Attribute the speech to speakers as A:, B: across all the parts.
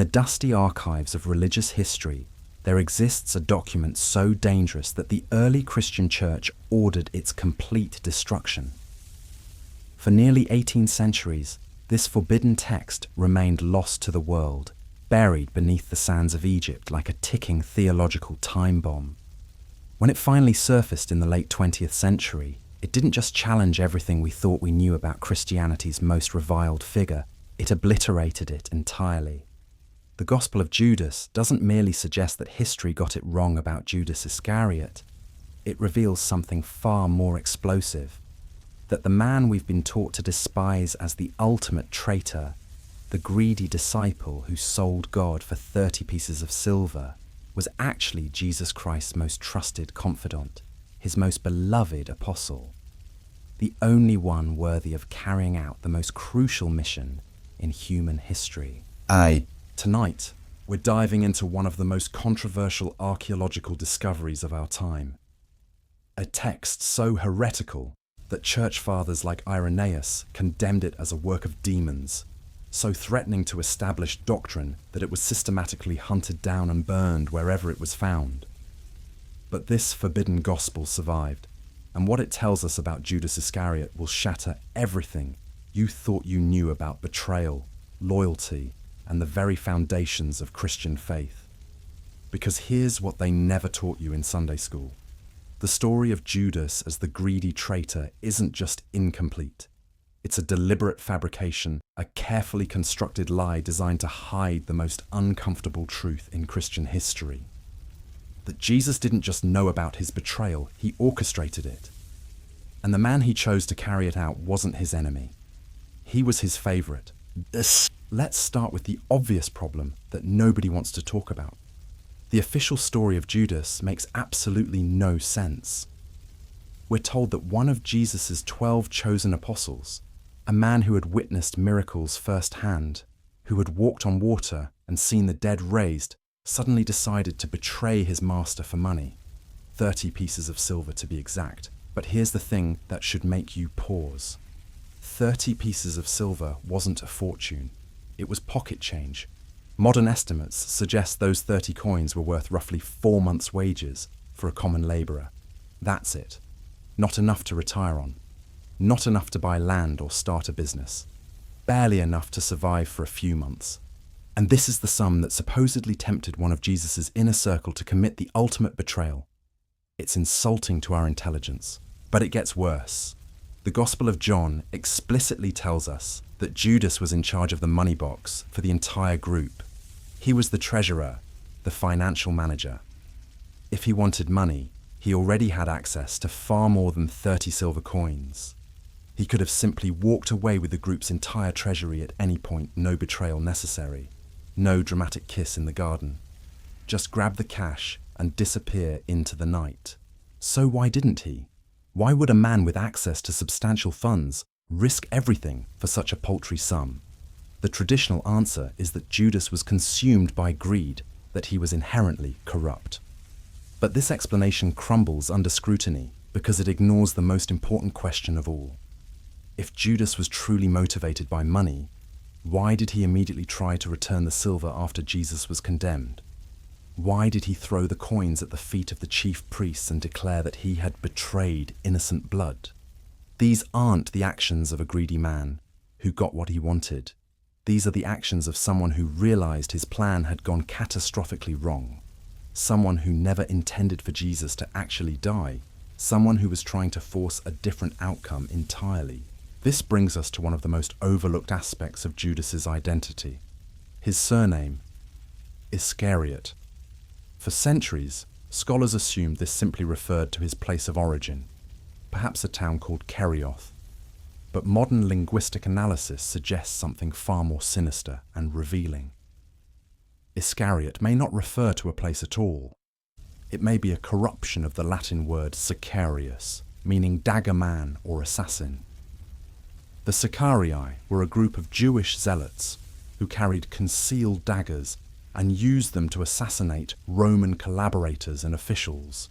A: the dusty archives of religious history, there exists a document so dangerous that the early Christian church ordered its complete destruction. For nearly 18 centuries, this forbidden text remained lost to the world, buried beneath the sands of Egypt like a ticking theological time bomb. When it finally surfaced in the late 20th century, it didn't just challenge everything we thought we knew about Christianity's most reviled figure, it obliterated it entirely. The Gospel of Judas doesn't merely suggest that history got it wrong about Judas Iscariot. It reveals something far more explosive, that the man we've been taught to despise as the ultimate traitor, the greedy disciple who sold God for 30 pieces of silver, was actually Jesus Christ's most trusted confidant, his most beloved apostle, the only one worthy of carrying out the most crucial mission in human history. Tonight, we're diving into one of the most controversial archaeological discoveries of our time. A text so heretical that church fathers like Irenaeus condemned it as a work of demons, so threatening to established doctrine that it was systematically hunted down and burned wherever it was found. But this forbidden gospel survived, and what it tells us about Judas Iscariot will shatter everything you thought you knew about betrayal, loyalty, and the very foundations of Christian faith. Because here's what they never taught you in Sunday school. The story of Judas as the greedy traitor isn't just incomplete. It's a deliberate fabrication, a carefully constructed lie designed to hide the most uncomfortable truth in Christian history. That Jesus didn't just know about his betrayal, he orchestrated it. And the man he chose to carry it out wasn't his enemy. He was his favorite. Let's start with the obvious problem that nobody wants to talk about. The official story of Judas makes absolutely no sense. We're told that one of Jesus' 12 chosen apostles, a man who had witnessed miracles firsthand, who had walked on water and seen the dead raised, suddenly decided to betray his master for money. 30 pieces of silver to be exact. But here's the thing that should make you pause. 30 pieces of silver wasn't a fortune. It was pocket change. Modern estimates suggest those 30 coins were worth roughly 4 months' wages for a common labourer. That's it. Not enough to retire on. Not enough to buy land or start a business. Barely enough to survive for a few months. And this is the sum that supposedly tempted one of Jesus' inner circle to commit the ultimate betrayal. It's insulting to our intelligence. But it gets worse. The Gospel of John explicitly tells us that Judas was in charge of the money box for the entire group. He was the treasurer, the financial manager. If he wanted money, he already had access to far more than 30 silver coins. He could have simply walked away with the group's entire treasury at any point, no betrayal necessary. No dramatic kiss in the garden. Just grab the cash and disappear into the night. So why didn't he? Why would a man with access to substantial funds risk everything for such a paltry sum? The traditional answer is that Judas was consumed by greed, that he was inherently corrupt. But this explanation crumbles under scrutiny because it ignores the most important question of all. If Judas was truly motivated by money, why did he immediately try to return the silver after Jesus was condemned? Why did he throw the coins at the feet of the chief priests and declare that he had betrayed innocent blood? These aren't the actions of a greedy man who got what he wanted. These are the actions of someone who realized his plan had gone catastrophically wrong. Someone who never intended for Jesus to actually die. Someone who was trying to force a different outcome entirely. This brings us to one of the most overlooked aspects of Judas's identity. His surname, Iscariot. For centuries, scholars assumed this simply referred to his place of origin, perhaps a town called Kerioth. But modern linguistic analysis suggests something far more sinister and revealing. Iscariot may not refer to a place at all. It may be a corruption of the Latin word sicarius, meaning dagger man or assassin. The Sicarii were a group of Jewish zealots who carried concealed daggers and used them to assassinate Roman collaborators and officials.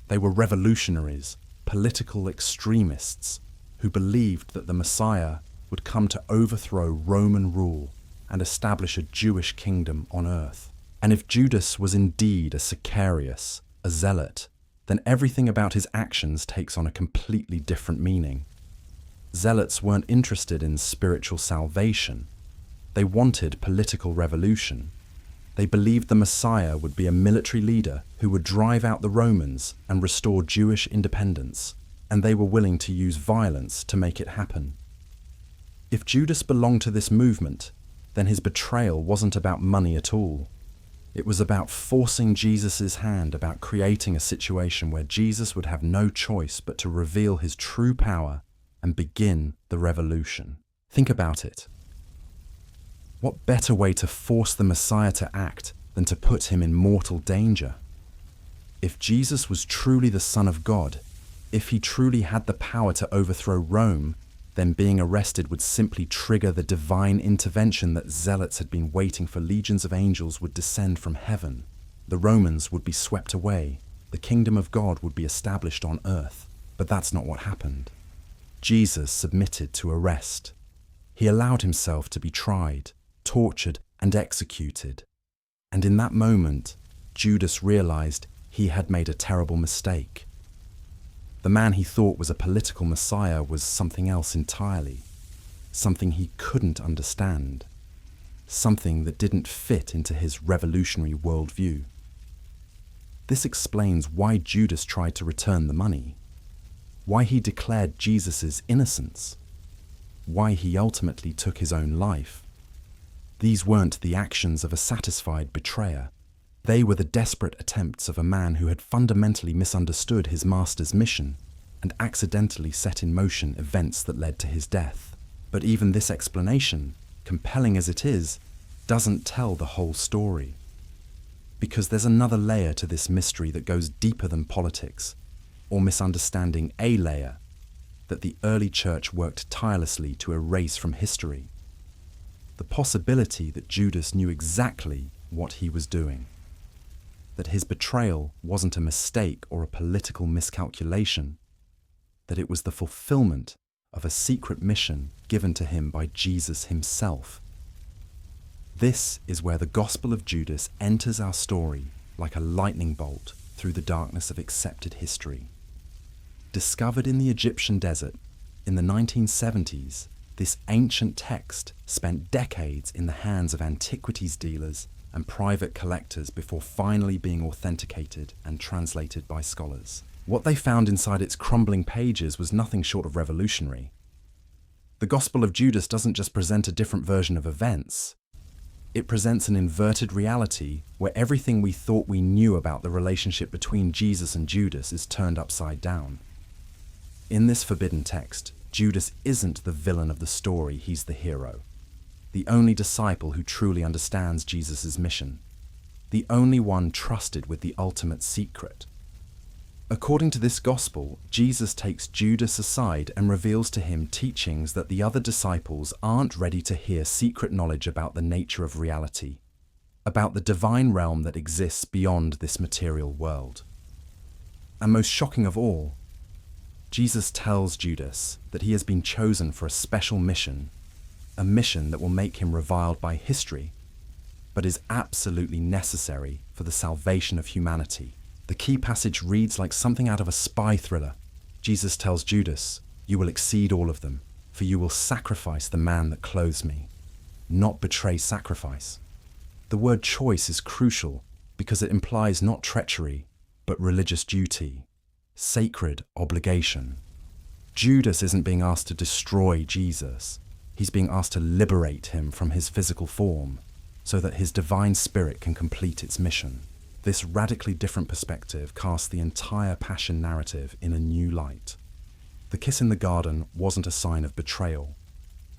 A: They were revolutionaries, political extremists, who believed that the Messiah would come to overthrow Roman rule and establish a Jewish kingdom on earth. And if Judas was indeed a Sicarius, a zealot, then everything about his actions takes on a completely different meaning. Zealots weren't interested in spiritual salvation. They wanted political revolution. They believed the Messiah would be a military leader who would drive out the Romans and restore Jewish independence, and they were willing to use violence to make it happen. If Judas belonged to this movement, then his betrayal wasn't about money at all. It was about forcing Jesus' hand, about creating a situation where Jesus would have no choice but to reveal his true power and begin the revolution. Think about it. What better way to force the Messiah to act than to put him in mortal danger? If Jesus was truly the Son of God, if he truly had the power to overthrow Rome, then being arrested would simply trigger the divine intervention that zealots had been waiting for. Legions of angels would descend from heaven. The Romans would be swept away. The kingdom of God would be established on earth. But that's not what happened. Jesus submitted to arrest. He allowed himself to be tried, tortured, and executed. And in that moment, Judas realized he had made a terrible mistake. The man he thought was a political messiah was something else entirely, something he couldn't understand, something that didn't fit into his revolutionary worldview. This explains why Judas tried to return the money, why he declared Jesus' innocence, why he ultimately took his own life. These weren't the actions of a satisfied betrayer. They were the desperate attempts of a man who had fundamentally misunderstood his master's mission and accidentally set in motion events that led to his death. But even this explanation, compelling as it is, doesn't tell the whole story. Because there's another layer to this mystery that goes deeper than politics, or misunderstanding a layer that the early church worked tirelessly to erase from history. The possibility that Judas knew exactly what he was doing. That his betrayal wasn't a mistake or a political miscalculation, that it was the fulfillment of a secret mission given to him by Jesus himself. This is where the Gospel of Judas enters our story like a lightning bolt through the darkness of accepted history. Discovered in the Egyptian desert in the 1970s, this ancient text spent decades in the hands of antiquities dealers and private collectors before finally being authenticated and translated by scholars. What they found inside its crumbling pages was nothing short of revolutionary. The Gospel of Judas doesn't just present a different version of events. It presents an inverted reality where everything we thought we knew about the relationship between Jesus and Judas is turned upside down. In this forbidden text, Judas isn't the villain of the story, he's the hero. The only disciple who truly understands Jesus' mission. The only one trusted with the ultimate secret. According to this gospel, Jesus takes Judas aside and reveals to him teachings that the other disciples aren't ready to hear. Secret knowledge about the nature of reality, about the divine realm that exists beyond this material world. And most shocking of all, Jesus tells Judas that he has been chosen for a special mission, a mission that will make him reviled by history, but is absolutely necessary for the salvation of humanity. The key passage reads like something out of a spy thriller. Jesus tells Judas, "You will exceed all of them, for you will sacrifice the man that clothes me, not betray sacrifice." The word choice is crucial because it implies not treachery, but religious duty, sacred obligation. Judas isn't being asked to destroy Jesus. He's being asked to liberate him from his physical form so that his divine spirit can complete its mission. This radically different perspective casts the entire passion narrative in a new light. The kiss in the garden wasn't a sign of betrayal.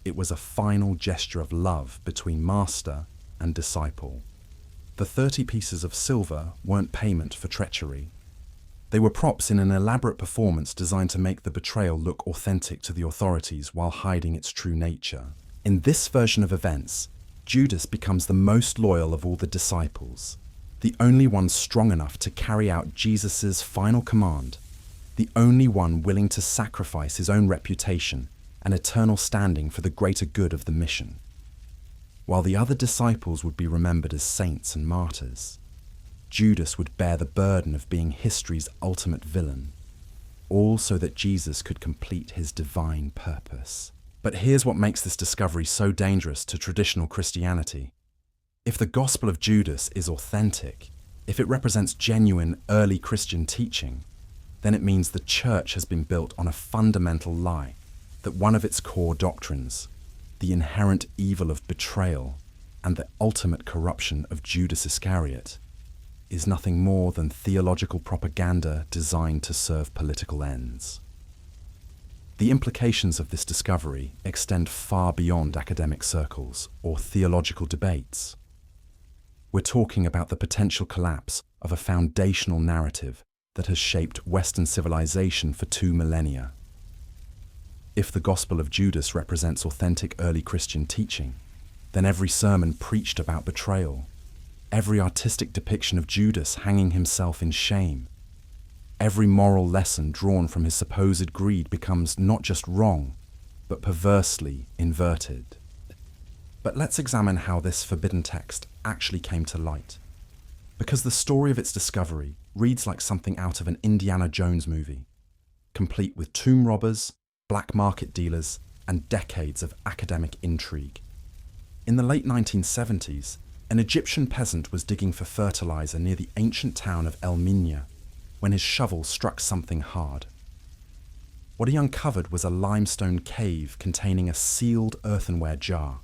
A: It was a final gesture of love between master and disciple. The 30 pieces of silver weren't payment for treachery. They were props in an elaborate performance designed to make the betrayal look authentic to the authorities while hiding its true nature. In this version of events, Judas becomes the most loyal of all the disciples, the only one strong enough to carry out Jesus' final command, the only one willing to sacrifice his own reputation and eternal standing for the greater good of the mission. while the other disciples would be remembered as saints and martyrs. Judas would bear the burden of being history's ultimate villain, all so that Jesus could complete his divine purpose. But here's what makes this discovery so dangerous to traditional Christianity. If the Gospel of Judas is authentic, if it represents genuine early Christian teaching, then it means the church has been built on a fundamental lie, that one of its core doctrines, the inherent evil of betrayal and the ultimate corruption of Judas Iscariot, is nothing more than theological propaganda designed to serve political ends. The implications of this discovery extend far beyond academic circles or theological debates. We're talking about the potential collapse of a foundational narrative that has shaped Western civilization for 2 millennia. If the Gospel of Judas represents authentic early Christian teaching, then every sermon preached about betrayal, every artistic depiction of Judas hanging himself in shame, every moral lesson drawn from his supposed greed becomes not just wrong, but perversely inverted. But let's examine how this forbidden text actually came to light, because the story of its discovery reads like something out of an Indiana Jones movie, complete with tomb robbers, black market dealers, and decades of academic intrigue. In the late 1970s, an Egyptian peasant was digging for fertilizer near the ancient town of El Minya when his shovel struck something hard. What he uncovered was a limestone cave containing a sealed earthenware jar.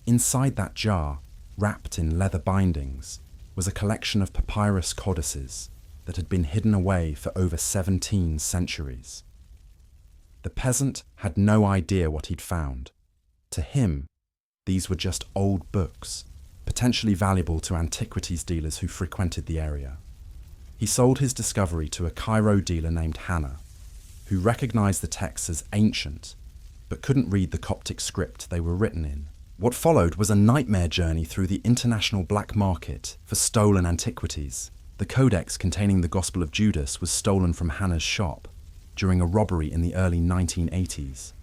A: Inside that jar, wrapped in leather bindings, was a collection of papyrus codices that had been hidden away for over 17 centuries. The peasant had no idea what he'd found. To him, these were just old books, potentially valuable to antiquities dealers who frequented the area. He sold his discovery to a Cairo dealer named Hannah, who recognized the texts as ancient, but couldn't read the Coptic script they were written in. What followed was a nightmare journey through the international black market for stolen antiquities. The codex containing the Gospel of Judas was stolen from Hannah's shop during a robbery in the early 1980s.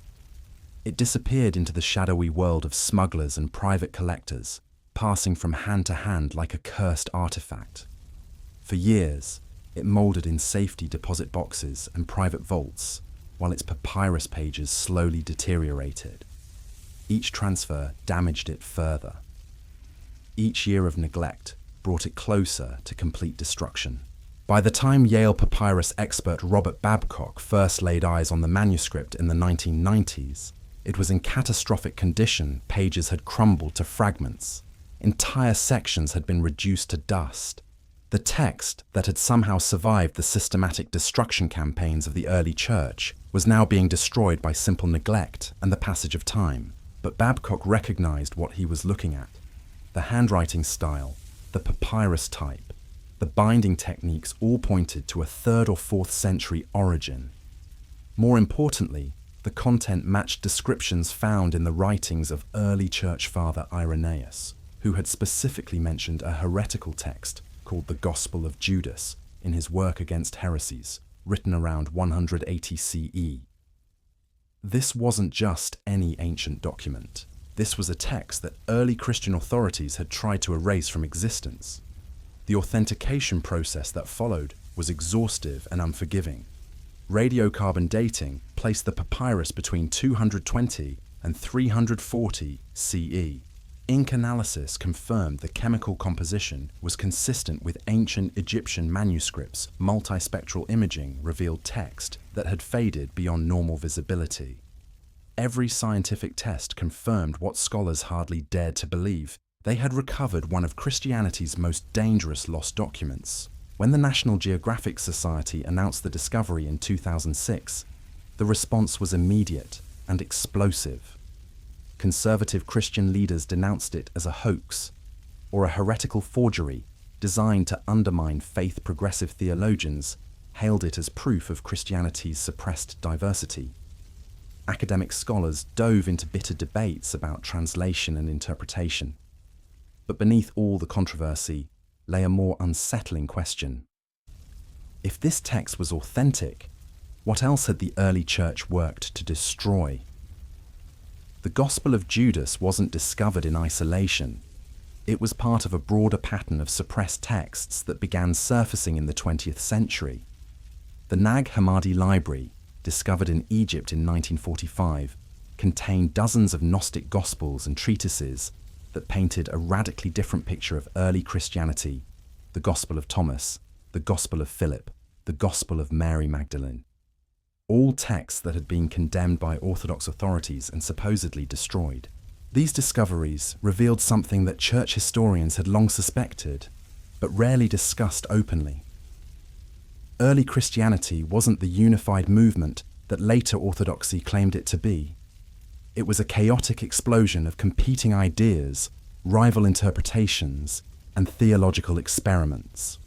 A: It disappeared into the shadowy world of smugglers and private collectors, passing from hand to hand like a cursed artifact. For years, it mouldered in safety deposit boxes and private vaults, while its papyrus pages slowly deteriorated. Each transfer damaged it further. Each year of neglect brought it closer to complete destruction. By the time Yale papyrus expert Robert Babcock first laid eyes on the manuscript in the 1990s, it was in catastrophic condition. Pages had crumbled to fragments. Entire sections had been reduced to dust. The text that had somehow survived the systematic destruction campaigns of the early church was now being destroyed by simple neglect and the passage of time. But Babcock recognized what he was looking at. The handwriting style, the papyrus type, the binding techniques all pointed to a 3rd or 4th century origin. More importantly, the content matched descriptions found in the writings of early church father Irenaeus, who had specifically mentioned a heretical text called the Gospel of Judas in his work against heresies, written around 180 CE. This wasn't just any ancient document. This was a text that early Christian authorities had tried to erase from existence. The authentication process that followed was exhaustive and unforgiving. Radiocarbon dating placed the papyrus between 220 and 340 CE. Ink analysis confirmed the chemical composition was consistent with ancient Egyptian manuscripts. Multispectral imaging revealed text that had faded beyond normal visibility. Every scientific test confirmed what scholars hardly dared to believe. They had recovered one of Christianity's most dangerous lost documents. When the National Geographic Society announced the discovery in 2006, the response was immediate and explosive. Conservative Christian leaders denounced it as a hoax or a heretical forgery designed to undermine faith. Progressive theologians hailed it as proof of Christianity's suppressed diversity. Academic scholars dove into bitter debates about translation and interpretation. But beneath all the controversy lay a more unsettling question. If this text was authentic, what else had the early church worked to destroy? The Gospel of Judas wasn't discovered in isolation. It was part of a broader pattern of suppressed texts that began surfacing in the 20th century. The Nag Hammadi Library, discovered in Egypt in 1945, contained dozens of Gnostic Gospels and treatises that painted a radically different picture of early Christianity: the Gospel of Thomas, the Gospel of Philip, the Gospel of Mary Magdalene. All texts that had been condemned by Orthodox authorities and supposedly destroyed. These discoveries revealed something that church historians had long suspected, but rarely discussed openly. Early Christianity wasn't the unified movement that later Orthodoxy claimed it to be. It was a chaotic explosion of competing ideas, rival interpretations, and theological experiments.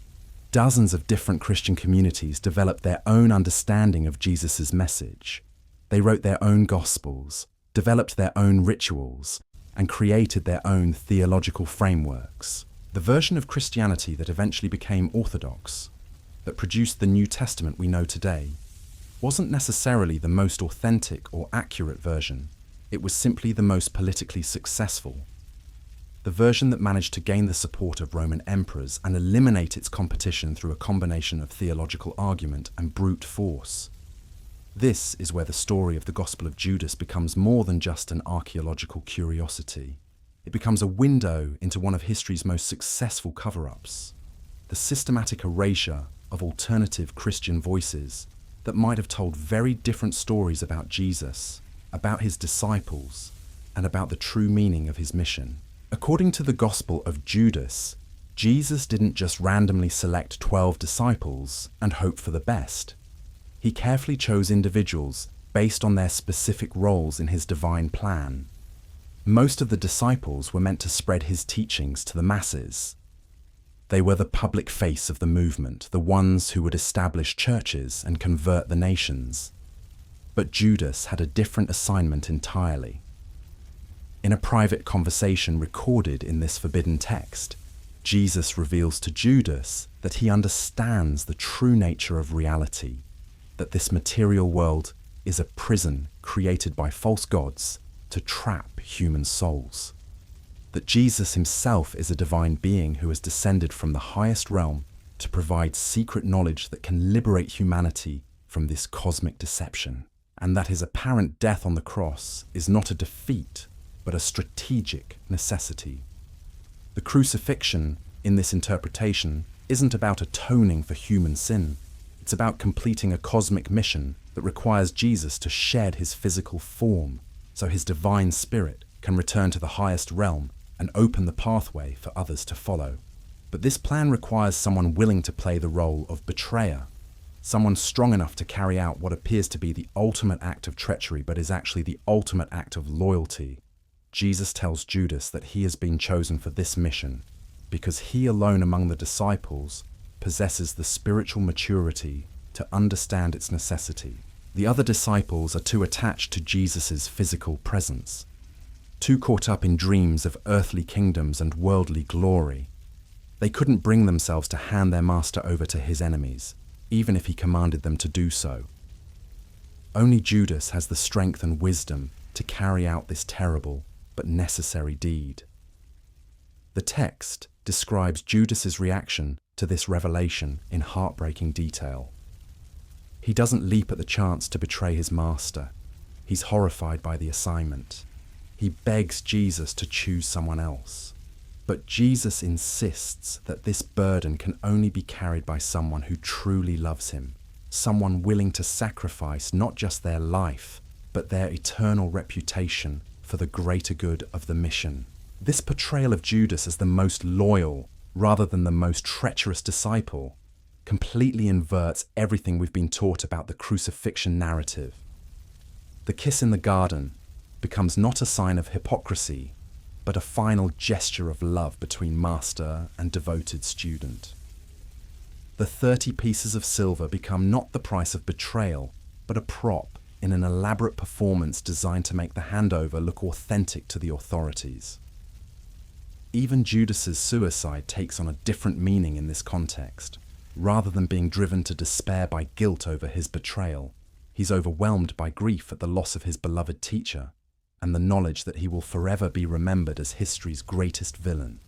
A: Dozens of different Christian communities developed their own understanding of Jesus' message. They wrote their own Gospels, developed their own rituals, and created their own theological frameworks. The version of Christianity that eventually became Orthodox, that produced the New Testament we know today, wasn't necessarily the most authentic or accurate version. It was simply the most politically successful. The version that managed to gain the support of Roman emperors and eliminate its competition through a combination of theological argument and brute force. This is where the story of the Gospel of Judas becomes more than just an archaeological curiosity. It becomes a window into one of history's most successful cover-ups, the systematic erasure of alternative Christian voices that might have told very different stories about Jesus, about his disciples, and about the true meaning of his mission. According to the Gospel of Judas, Jesus didn't just randomly select 12 disciples and hope for the best. He carefully chose individuals based on their specific roles in his divine plan. Most of the disciples were meant to spread his teachings to the masses. They were the public face of the movement, the ones who would establish churches and convert the nations. But Judas had a different assignment entirely. In a private conversation recorded in this forbidden text, Jesus reveals to Judas that he understands the true nature of reality, that this material world is a prison created by false gods to trap human souls, that Jesus himself is a divine being who has descended from the highest realm to provide secret knowledge that can liberate humanity from this cosmic deception, and that his apparent death on the cross is not a defeat, but a strategic necessity. The crucifixion, in this interpretation, isn't about atoning for human sin. It's about completing a cosmic mission that requires Jesus to shed his physical form so his divine spirit can return to the highest realm and open the pathway for others to follow. But this plan requires someone willing to play the role of betrayer, someone strong enough to carry out what appears to be the ultimate act of treachery but is actually the ultimate act of loyalty. Jesus tells Judas that he has been chosen for this mission because he alone among the disciples possesses the spiritual maturity to understand its necessity. The other disciples are too attached to Jesus' physical presence, too caught up in dreams of earthly kingdoms and worldly glory. They couldn't bring themselves to hand their master over to his enemies, even if he commanded them to do so. Only Judas has the strength and wisdom to carry out this terrible but necessary deed. The text describes Judas's reaction to this revelation in heartbreaking detail. He doesn't leap at the chance to betray his master. He's horrified by the assignment. He begs Jesus to choose someone else. But Jesus insists that this burden can only be carried by someone who truly loves him, someone willing to sacrifice not just their life, but their eternal reputation for the greater good of the mission. This portrayal of Judas as the most loyal, rather than the most treacherous disciple, completely inverts everything we've been taught about the crucifixion narrative. The kiss in the garden becomes not a sign of hypocrisy, but a final gesture of love between master and devoted student. The 30 pieces of silver become not the price of betrayal, but a prop in an elaborate performance designed to make the handover look authentic to the authorities. Even Judas's suicide takes on a different meaning in this context. Rather than being driven to despair by guilt over his betrayal, he's overwhelmed by grief at the loss of his beloved teacher, and the knowledge that he will forever be remembered as history's greatest villain.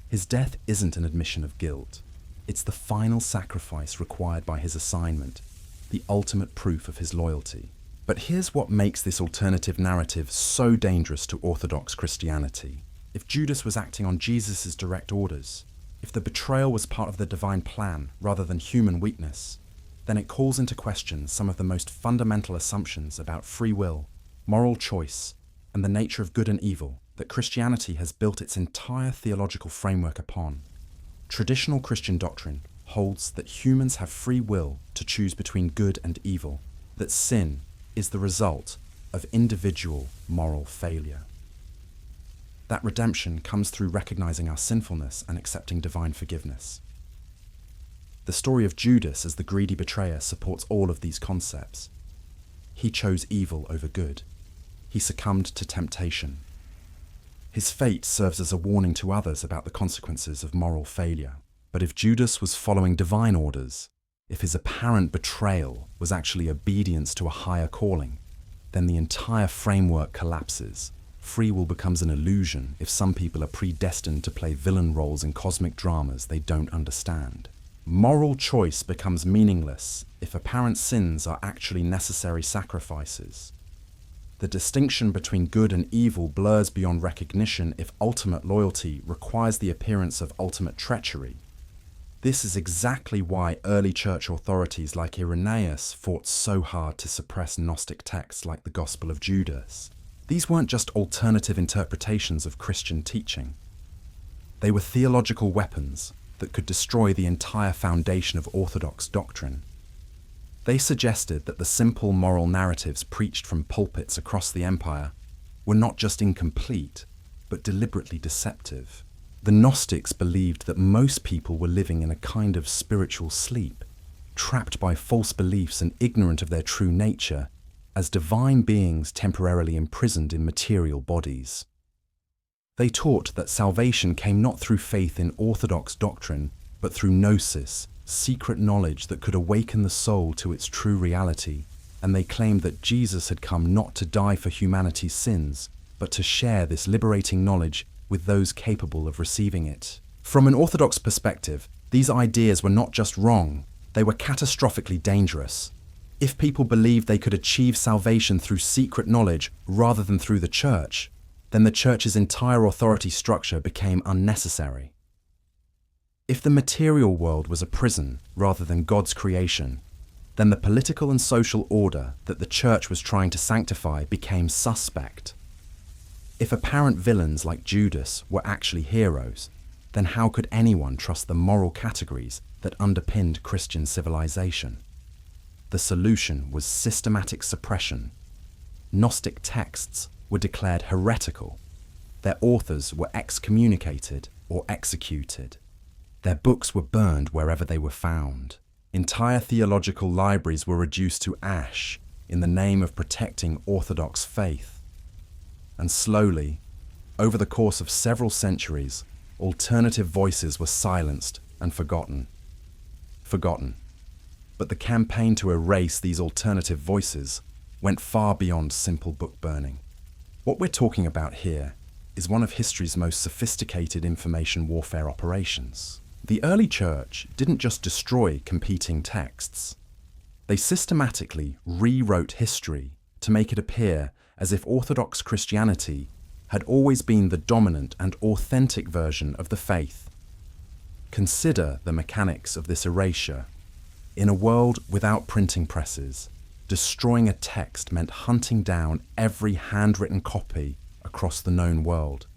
A: His death isn't an admission of guilt. It's the final sacrifice required by his assignment, the ultimate proof of his loyalty. But here's what makes this alternative narrative so dangerous to Orthodox Christianity. If Judas was acting on Jesus' direct orders, if the betrayal was part of the divine plan rather than human weakness, then it calls into question some of the most fundamental assumptions about free will, moral choice, and the nature of good and evil that Christianity has built its entire theological framework upon. Traditional Christian doctrine holds that humans have free will to choose between good and evil, that sin is the result of individual moral failure. That redemption comes through recognizing our sinfulness and accepting divine forgiveness. The story of Judas as the greedy betrayer supports all of these concepts. He chose evil over good. He succumbed to temptation. His fate serves as a warning to others about the consequences of moral failure. But if Judas was following divine orders, if his apparent betrayal was actually obedience to a higher calling, then the entire framework collapses. Free will becomes an illusion if some people are predestined to play villain roles in cosmic dramas they don't understand. Moral choice becomes meaningless if apparent sins are actually necessary sacrifices. The distinction between good and evil blurs beyond recognition if ultimate loyalty requires the appearance of ultimate treachery. This is exactly why early church authorities like Irenaeus fought so hard to suppress Gnostic texts like the Gospel of Judas. These weren't just alternative interpretations of Christian teaching. They were theological weapons that could destroy the entire foundation of Orthodox doctrine. They suggested that the simple moral narratives preached from pulpits across the empire were not just incomplete, but deliberately deceptive. The Gnostics believed that most people were living in a kind of spiritual sleep, trapped by false beliefs and ignorant of their true nature, as divine beings temporarily imprisoned in material bodies. They taught that salvation came not through faith in orthodox doctrine, but through gnosis, secret knowledge that could awaken the soul to its true reality, and they claimed that Jesus had come not to die for humanity's sins, but to share this liberating knowledge with those capable of receiving it. From an orthodox perspective, these ideas were not just wrong, they were catastrophically dangerous. If people believed they could achieve salvation through secret knowledge rather than through the church, then the church's entire authority structure became unnecessary. If the material world was a prison rather than God's creation, then the political and social order that the church was trying to sanctify became suspect. If apparent villains like Judas were actually heroes, then how could anyone trust the moral categories that underpinned Christian civilization? The solution was systematic suppression. Gnostic texts were declared heretical. Their authors were excommunicated or executed. Their books were burned wherever they were found. Entire theological libraries were reduced to ash in the name of protecting Orthodox faith. And slowly, over the course of several centuries, alternative voices were silenced and forgotten. But the campaign to erase these alternative voices went far beyond simple book burning. What we're talking about here is one of history's most sophisticated information warfare operations. The early church didn't just destroy competing texts. They systematically rewrote history to make it appear as if Orthodox Christianity had always been the dominant and authentic version of the faith. Consider the mechanics of this erasure. In a world without printing presses, destroying a text meant hunting down every handwritten copy across the known world.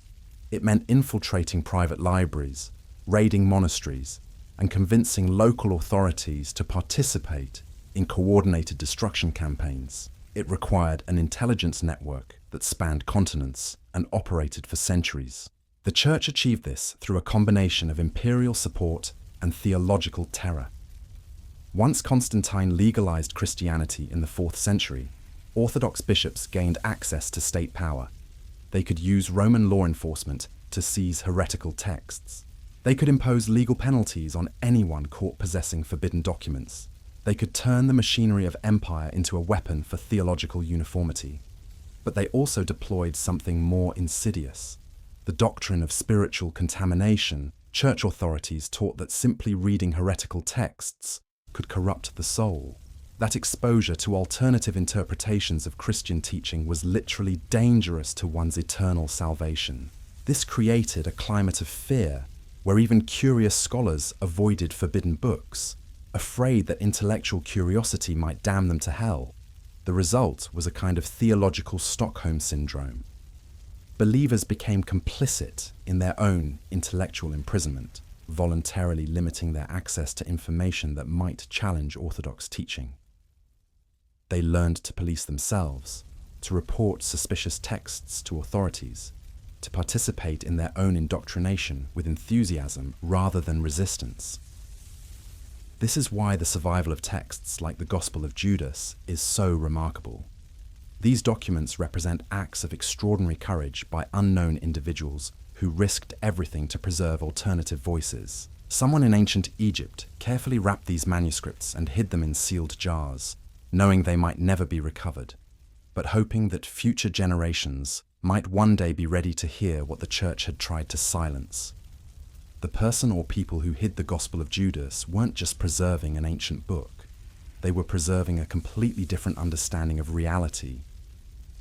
A: It meant infiltrating private libraries, raiding monasteries, and convincing local authorities to participate in coordinated destruction campaigns. It required an intelligence network that spanned continents and operated for centuries. The church achieved this through a combination of imperial support and theological terror. Once Constantine legalized Christianity in the 4th century, Orthodox bishops gained access to state power. They could use Roman law enforcement to seize heretical texts. They could impose legal penalties on anyone caught possessing forbidden documents. They could turn the machinery of empire into a weapon for theological uniformity. But they also deployed something more insidious. The doctrine of spiritual contamination. Church authorities taught that simply reading heretical texts could corrupt the soul. That exposure to alternative interpretations of Christian teaching was literally dangerous to one's eternal salvation. This created a climate of fear, where even curious scholars avoided forbidden books, afraid that intellectual curiosity might damn them to hell. The result was a kind of theological Stockholm syndrome. Believers became complicit in their own intellectual imprisonment, voluntarily limiting their access to information that might challenge orthodox teaching. They learned to police themselves, to report suspicious texts to authorities, to participate in their own indoctrination with enthusiasm rather than resistance. This is why the survival of texts like the Gospel of Judas is so remarkable. These documents represent acts of extraordinary courage by unknown individuals who risked everything to preserve alternative voices. Someone in ancient Egypt carefully wrapped these manuscripts and hid them in sealed jars, knowing they might never be recovered, but hoping that future generations might one day be ready to hear what the church had tried to silence. The person or people who hid the Gospel of Judas weren't just preserving an ancient book. They were preserving a completely different understanding of reality,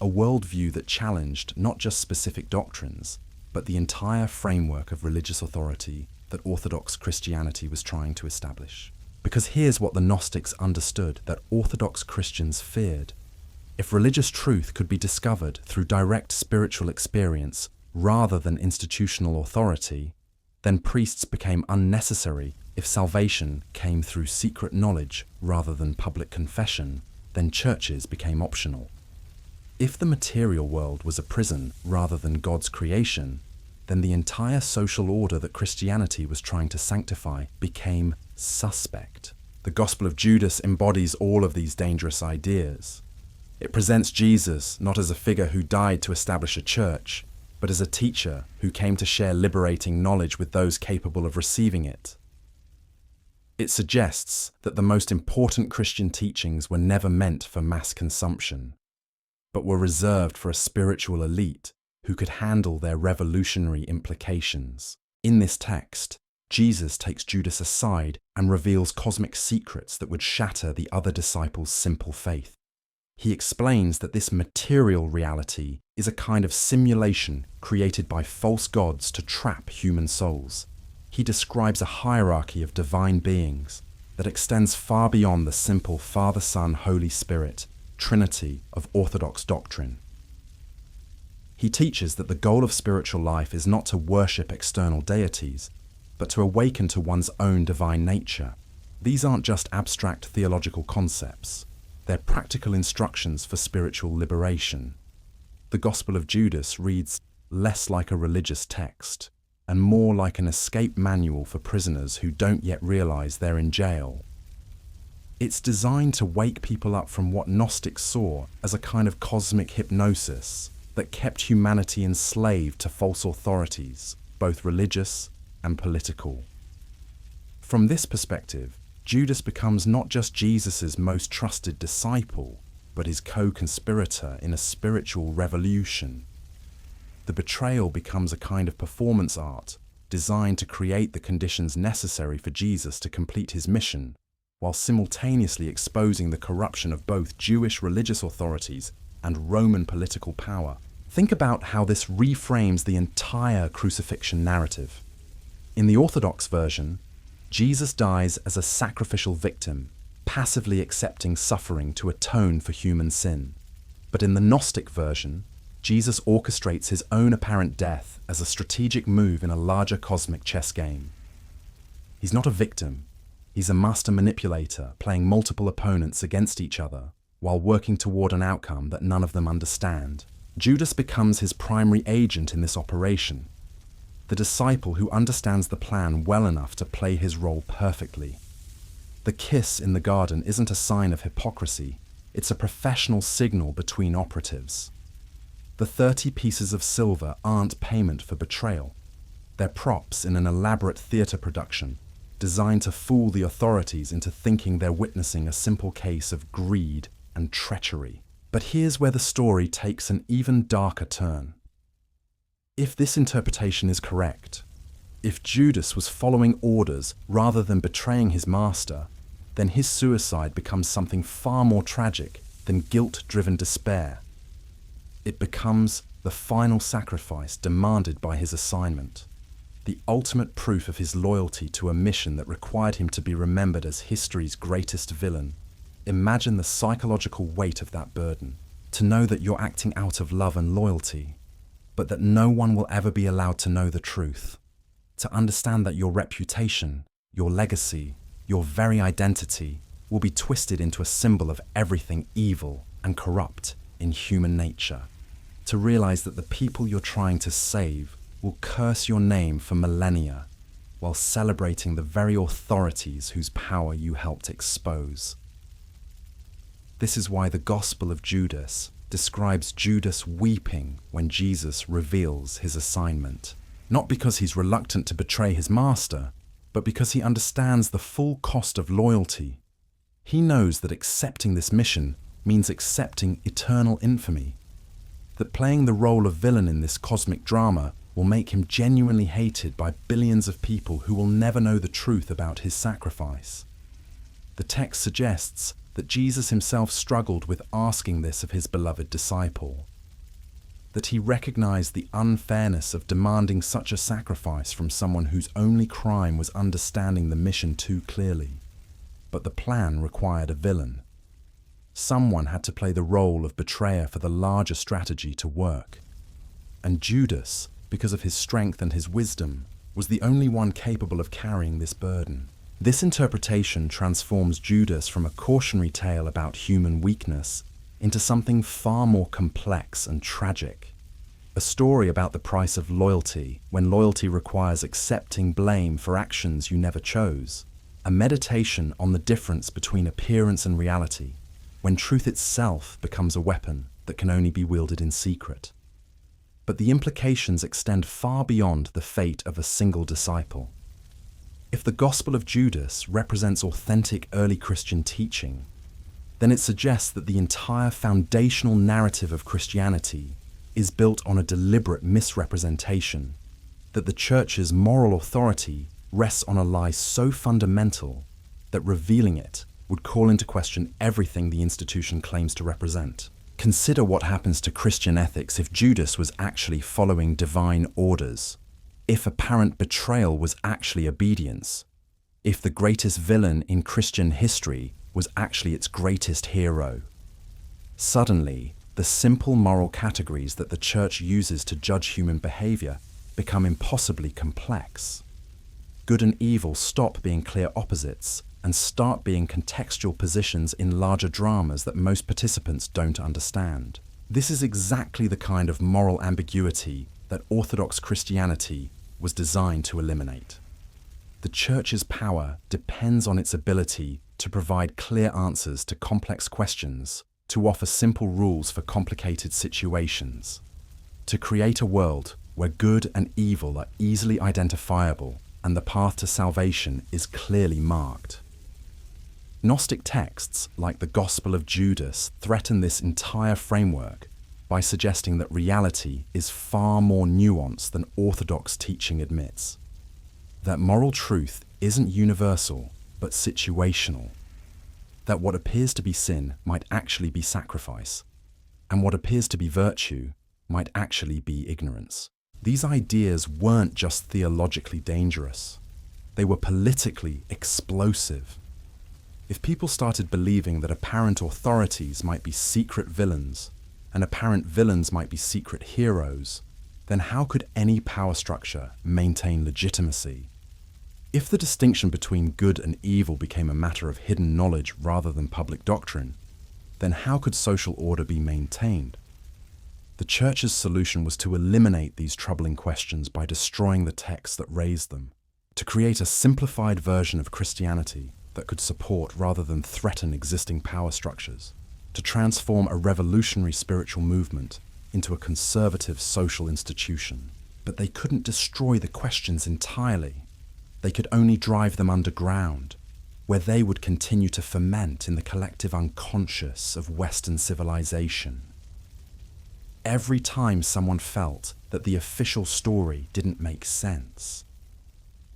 A: a worldview that challenged not just specific doctrines, but the entire framework of religious authority that Orthodox Christianity was trying to establish. Because here's what the Gnostics understood that Orthodox Christians feared. If religious truth could be discovered through direct spiritual experience rather than institutional authority, then priests became unnecessary. If salvation came through secret knowledge rather than public confession, then churches became optional. If the material world was a prison rather than God's creation, then the entire social order that Christianity was trying to sanctify became suspect. The Gospel of Judas embodies all of these dangerous ideas. It presents Jesus not as a figure who died to establish a church, but as a teacher who came to share liberating knowledge with those capable of receiving it. It suggests that the most important Christian teachings were never meant for mass consumption, but were reserved for a spiritual elite who could handle their revolutionary implications. In this text, Jesus takes Judas aside and reveals cosmic secrets that would shatter the other disciples' simple faith. He explains that this material reality is a kind of simulation created by false gods to trap human souls. He describes a hierarchy of divine beings that extends far beyond the simple Father, Son, Holy Spirit Trinity of Orthodox doctrine. He teaches that the goal of spiritual life is not to worship external deities, but to awaken to one's own divine nature. These aren't just abstract theological concepts. They're practical instructions for spiritual liberation. The Gospel of Judas reads less like a religious text and more like an escape manual for prisoners who don't yet realize they're in jail. It's designed to wake people up from what Gnostics saw as a kind of cosmic hypnosis that kept humanity enslaved to false authorities, both religious and political. From this perspective, Judas becomes not just Jesus' most trusted disciple, but his co-conspirator in a spiritual revolution. The betrayal becomes a kind of performance art designed to create the conditions necessary for Jesus to complete his mission, while simultaneously exposing the corruption of both Jewish religious authorities and Roman political power. Think about how this reframes the entire crucifixion narrative. In the Orthodox version, Jesus dies as a sacrificial victim, passively accepting suffering to atone for human sin. But in the Gnostic version, Jesus orchestrates his own apparent death as a strategic move in a larger cosmic chess game. He's not a victim. He's a master manipulator, playing multiple opponents against each other, while working toward an outcome that none of them understand. Judas becomes his primary agent in this operation, the disciple who understands the plan well enough to play his role perfectly. The kiss in the garden isn't a sign of hypocrisy, it's a professional signal between operatives. The 30 pieces of silver aren't payment for betrayal. They're props in an elaborate theatre production, designed to fool the authorities into thinking they're witnessing a simple case of greed and treachery. But here's where the story takes an even darker turn. If this interpretation is correct, if Judas was following orders rather than betraying his master, then his suicide becomes something far more tragic than guilt-driven despair. It becomes the final sacrifice demanded by his assignment, the ultimate proof of his loyalty to a mission that required him to be remembered as history's greatest villain. Imagine the psychological weight of that burden, to know that you're acting out of love and loyalty, but that no one will ever be allowed to know the truth. To understand that your reputation, your legacy, your very identity will be twisted into a symbol of everything evil and corrupt in human nature. To realize that the people you're trying to save will curse your name for millennia while celebrating the very authorities whose power you helped expose. This is why the Gospel of Judas describes Judas weeping when Jesus reveals his assignment. Not because he's reluctant to betray his master, but because he understands the full cost of loyalty. He knows that accepting this mission means accepting eternal infamy, that playing the role of villain in this cosmic drama will make him genuinely hated by billions of people who will never know the truth about his sacrifice. The text suggests that Jesus himself struggled with asking this of his beloved disciple, that he recognized the unfairness of demanding such a sacrifice from someone whose only crime was understanding the mission too clearly. But the plan required a villain. Someone had to play the role of betrayer for the larger strategy to work. And Judas, because of his strength and his wisdom, was the only one capable of carrying this burden. This interpretation transforms Judas from a cautionary tale about human weakness into something far more complex and tragic. A story about the price of loyalty, when loyalty requires accepting blame for actions you never chose. A meditation on the difference between appearance and reality, when truth itself becomes a weapon that can only be wielded in secret. But the implications extend far beyond the fate of a single disciple. If the Gospel of Judas represents authentic early Christian teaching, then it suggests that the entire foundational narrative of Christianity is built on a deliberate misrepresentation, that the Church's moral authority rests on a lie so fundamental that revealing it would call into question everything the institution claims to represent. Consider what happens to Christian ethics if Judas was actually following divine orders, if apparent betrayal was actually obedience, if the greatest villain in Christian history was actually its greatest hero. Suddenly, the simple moral categories that the Church uses to judge human behavior become impossibly complex. Good and evil stop being clear opposites and start being contextual positions in larger dramas that most participants don't understand. This is exactly the kind of moral ambiguity that Orthodox Christianity was designed to eliminate. The Church's power depends on its ability to provide clear answers to complex questions, to offer simple rules for complicated situations, to create a world where good and evil are easily identifiable and the path to salvation is clearly marked. Gnostic texts like the Gospel of Judas threaten this entire framework by suggesting that reality is far more nuanced than Orthodox teaching admits, that moral truth isn't universal but situational, that what appears to be sin might actually be sacrifice, and what appears to be virtue might actually be ignorance. These ideas weren't just theologically dangerous, they were politically explosive. If people started believing that apparent authorities might be secret villains, and apparent villains might be secret heroes, then how could any power structure maintain legitimacy? If the distinction between good and evil became a matter of hidden knowledge rather than public doctrine, then how could social order be maintained? The Church's solution was to eliminate these troubling questions by destroying the texts that raised them, to create a simplified version of Christianity that could support rather than threaten existing power structures, to transform a revolutionary spiritual movement into a conservative social institution. But they couldn't destroy the questions entirely. They could only drive them underground. where they would continue to ferment in the collective unconscious of Western civilization. Every time someone felt that the official story didn't make sense,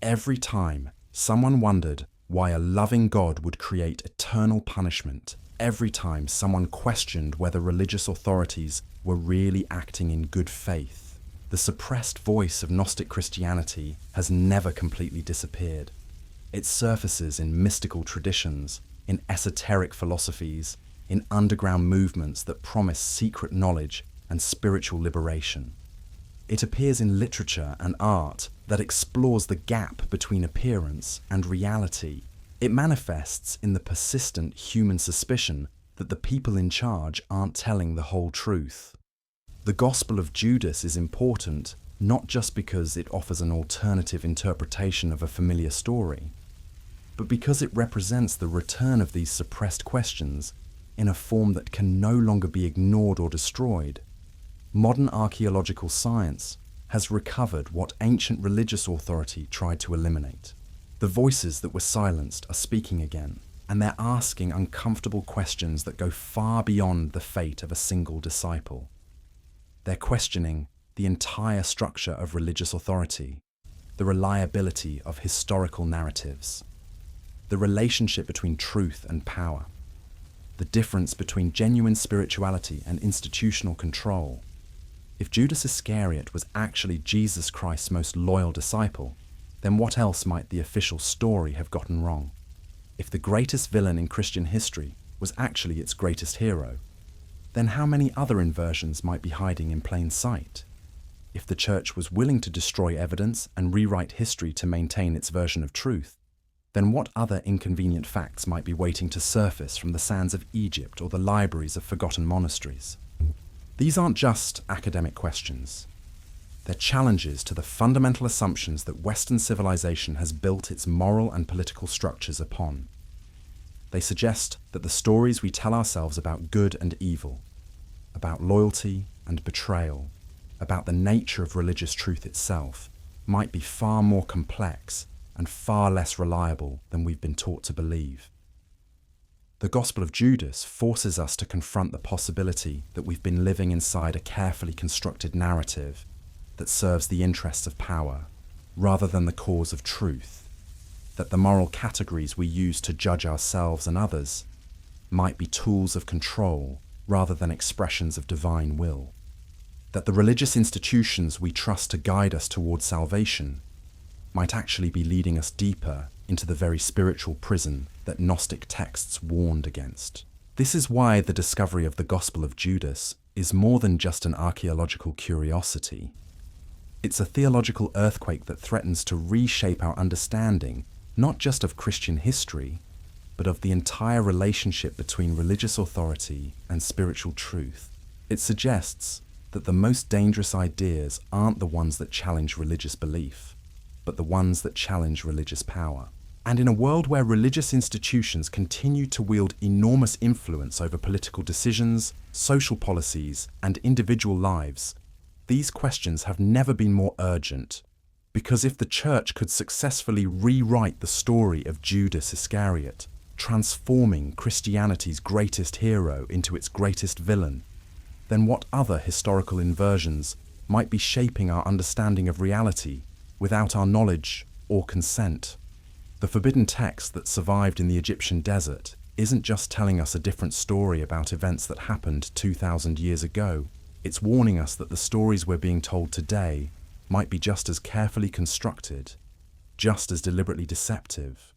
A: every time someone wondered why a loving God would create eternal punishment, every time someone questioned whether religious authorities were really acting in good faith, the suppressed voice of Gnostic Christianity has never completely disappeared. It surfaces in mystical traditions, in esoteric philosophies, in underground movements that promise secret knowledge and spiritual liberation. It appears in literature and art that explores the gap between appearance and reality. It manifests in the persistent human suspicion that the people in charge aren't telling the whole truth. The Gospel of Judas is important not just because it offers an alternative interpretation of a familiar story, but because it represents the return of these suppressed questions in a form that can no longer be ignored or destroyed. Modern archaeological science has recovered what ancient religious authority tried to eliminate. The voices that were silenced are speaking again, and they're asking uncomfortable questions that go far beyond the fate of a single disciple. They're questioning the entire structure of religious authority, the reliability of historical narratives, the relationship between truth and power, the difference between genuine spirituality and institutional control. If Judas Iscariot was actually Jesus Christ's most loyal disciple, then what else might the official story have gotten wrong? If the greatest villain in Christian history was actually its greatest hero, then how many other inversions might be hiding in plain sight? If the Church was willing to destroy evidence and rewrite history to maintain its version of truth, then what other inconvenient facts might be waiting to surface from the sands of Egypt or the libraries of forgotten monasteries? These aren't just academic questions. They're challenges to the fundamental assumptions that Western civilization has built its moral and political structures upon. They suggest that the stories we tell ourselves about good and evil, about loyalty and betrayal, about the nature of religious truth itself, might be far more complex and far less reliable than we've been taught to believe. The Gospel of Judas forces us to confront the possibility that we've been living inside a carefully constructed narrative that serves the interests of power rather than the cause of truth, that the moral categories we use to judge ourselves and others might be tools of control rather than expressions of divine will, that the religious institutions we trust to guide us towards salvation might actually be leading us deeper into the very spiritual prison that Gnostic texts warned against. This is why the discovery of the Gospel of Judas is more than just an archaeological curiosity. It's a theological earthquake that threatens to reshape our understanding not just of Christian history, but of the entire relationship between religious authority and spiritual truth. It suggests that the most dangerous ideas aren't the ones that challenge religious belief, but the ones that challenge religious power. And in a world where religious institutions continue to wield enormous influence over political decisions, social policies, and individual lives, these questions have never been more urgent. Because if the Church could successfully rewrite the story of Judas Iscariot, transforming Christianity's greatest hero into its greatest villain, then what other historical inversions might be shaping our understanding of reality without our knowledge or consent? The forbidden text that survived in the Egyptian desert isn't just telling us a different story about events that happened 2,000 years ago. It's warning us that the stories we're being told today might be just as carefully constructed, just as deliberately deceptive,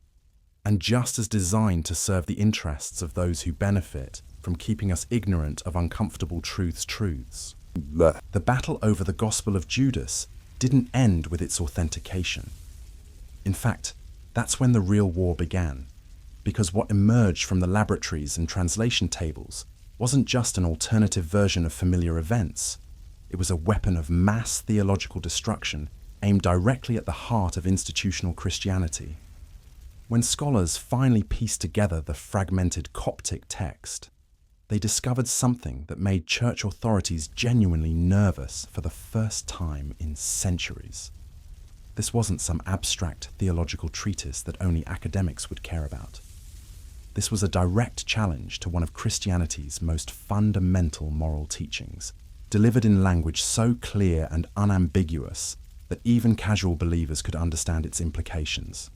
A: and just as designed to serve the interests of those who benefit from keeping us ignorant of uncomfortable truths. The battle over the Gospel of Judas didn't end with its authentication. In fact, that's when the real war began, because what emerged from the laboratories and translation tables wasn't just an alternative version of familiar events. It was a weapon of mass theological destruction aimed directly at the heart of institutional Christianity. When scholars finally pieced together the fragmented Coptic text, they discovered something that made church authorities genuinely nervous for the first time in centuries. This wasn't some abstract theological treatise that only academics would care about. This was a direct challenge to one of Christianity's most fundamental moral teachings, delivered in language so clear and unambiguous that even casual believers could understand its implications.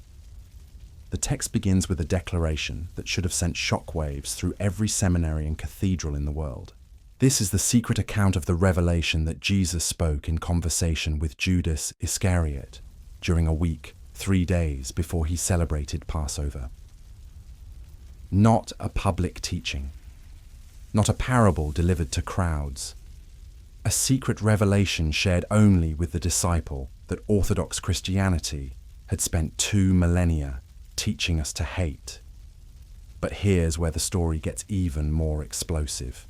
A: The text begins with a declaration that should have sent shockwaves through every seminary and cathedral in the world. This is the secret account of the revelation that Jesus spoke in conversation with Judas Iscariot during a week, 3 days before he celebrated Passover. Not a public teaching, not a parable delivered to crowds, a secret revelation shared only with the disciple that Orthodox Christianity had spent 2 millennia teaching us to hate. But here's where the story gets even more explosive.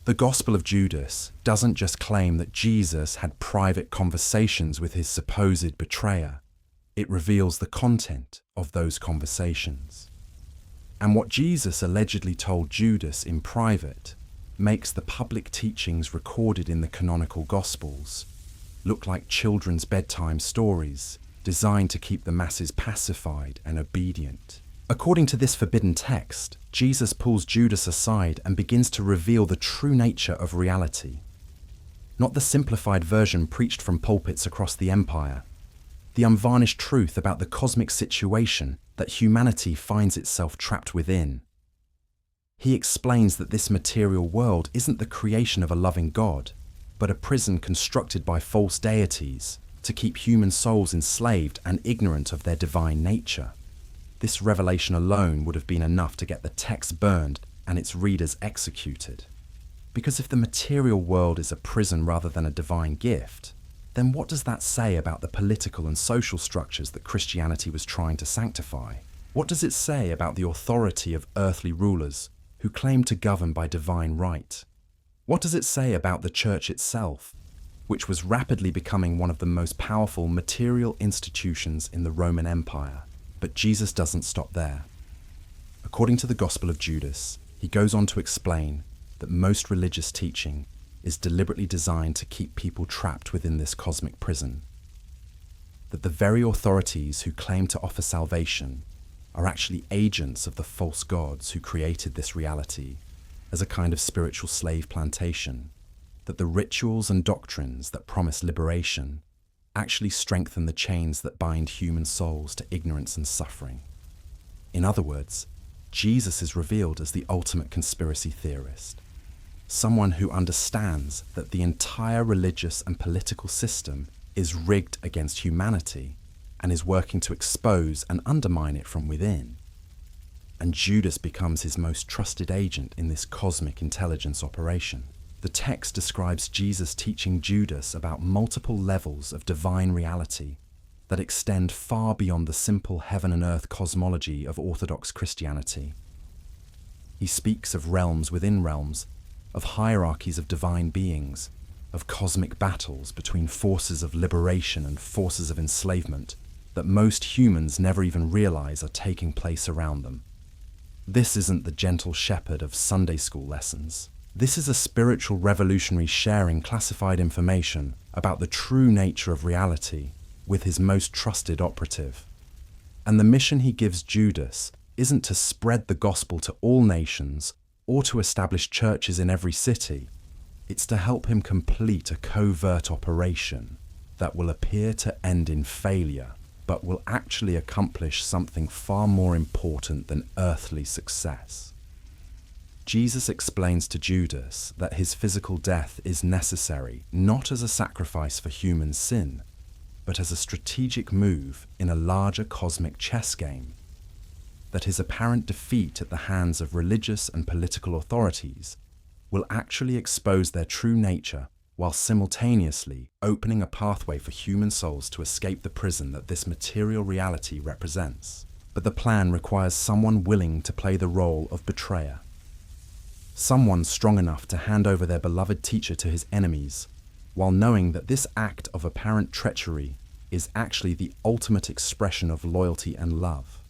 A: The Gospel of Judas doesn't just claim that Jesus had private conversations with his supposed betrayer. It reveals the content of those conversations. And what Jesus allegedly told Judas in private makes the public teachings recorded in the canonical Gospels look like children's bedtime stories designed to keep the masses pacified and obedient. According to this forbidden text, Jesus pulls Judas aside and begins to reveal the true nature of reality. Not the simplified version preached from pulpits across the empire, the unvarnished truth about the cosmic situation that humanity finds itself trapped within. He explains that this material world isn't the creation of a loving God, but a prison constructed by false deities to keep human souls enslaved and ignorant of their divine nature. This revelation alone would have been enough to get the text burned and its readers executed. Because if the material world is a prison rather than a divine gift, then what does that say about the political and social structures that Christianity was trying to sanctify? What does it say about the authority of earthly rulers who claim to govern by divine right? What does it say about the church itself, which was rapidly becoming one of the most powerful material institutions in the Roman Empire? But Jesus doesn't stop there. According to the Gospel of Judas, he goes on to explain that most religious teaching is deliberately designed to keep people trapped within this cosmic prison. That the very authorities who claim to offer salvation are actually agents of the false gods who created this reality as a kind of spiritual slave plantation. That the rituals and doctrines that promise liberation actually strengthen the chains that bind human souls to ignorance and suffering. In other words, Jesus is revealed as the ultimate conspiracy theorist, someone who understands that the entire religious and political system is rigged against humanity and is working to expose and undermine it from within. And Judas becomes his most trusted agent in this cosmic intelligence operation. The text describes Jesus teaching Judas about multiple levels of divine reality that extend far beyond the simple heaven and earth cosmology of Orthodox Christianity. He speaks of realms within realms, of hierarchies of divine beings, of cosmic battles between forces of liberation and forces of enslavement that most humans never even realize are taking place around them. This isn't the gentle shepherd of Sunday school lessons. This is a spiritual revolutionary sharing classified information about the true nature of reality with his most trusted operative. And the mission he gives Judas isn't to spread the gospel to all nations or to establish churches in every city. It's to help him complete a covert operation that will appear to end in failure, but will actually accomplish something far more important than earthly success. Jesus explains to Judas that his physical death is necessary not as a sacrifice for human sin, but as a strategic move in a larger cosmic chess game. That his apparent defeat at the hands of religious and political authorities will actually expose their true nature while simultaneously opening a pathway for human souls to escape the prison that this material reality represents. But the plan requires someone willing to play the role of betrayer. Someone strong enough to hand over their beloved teacher to his enemies, while knowing that this act of apparent treachery is actually the ultimate expression of loyalty and love.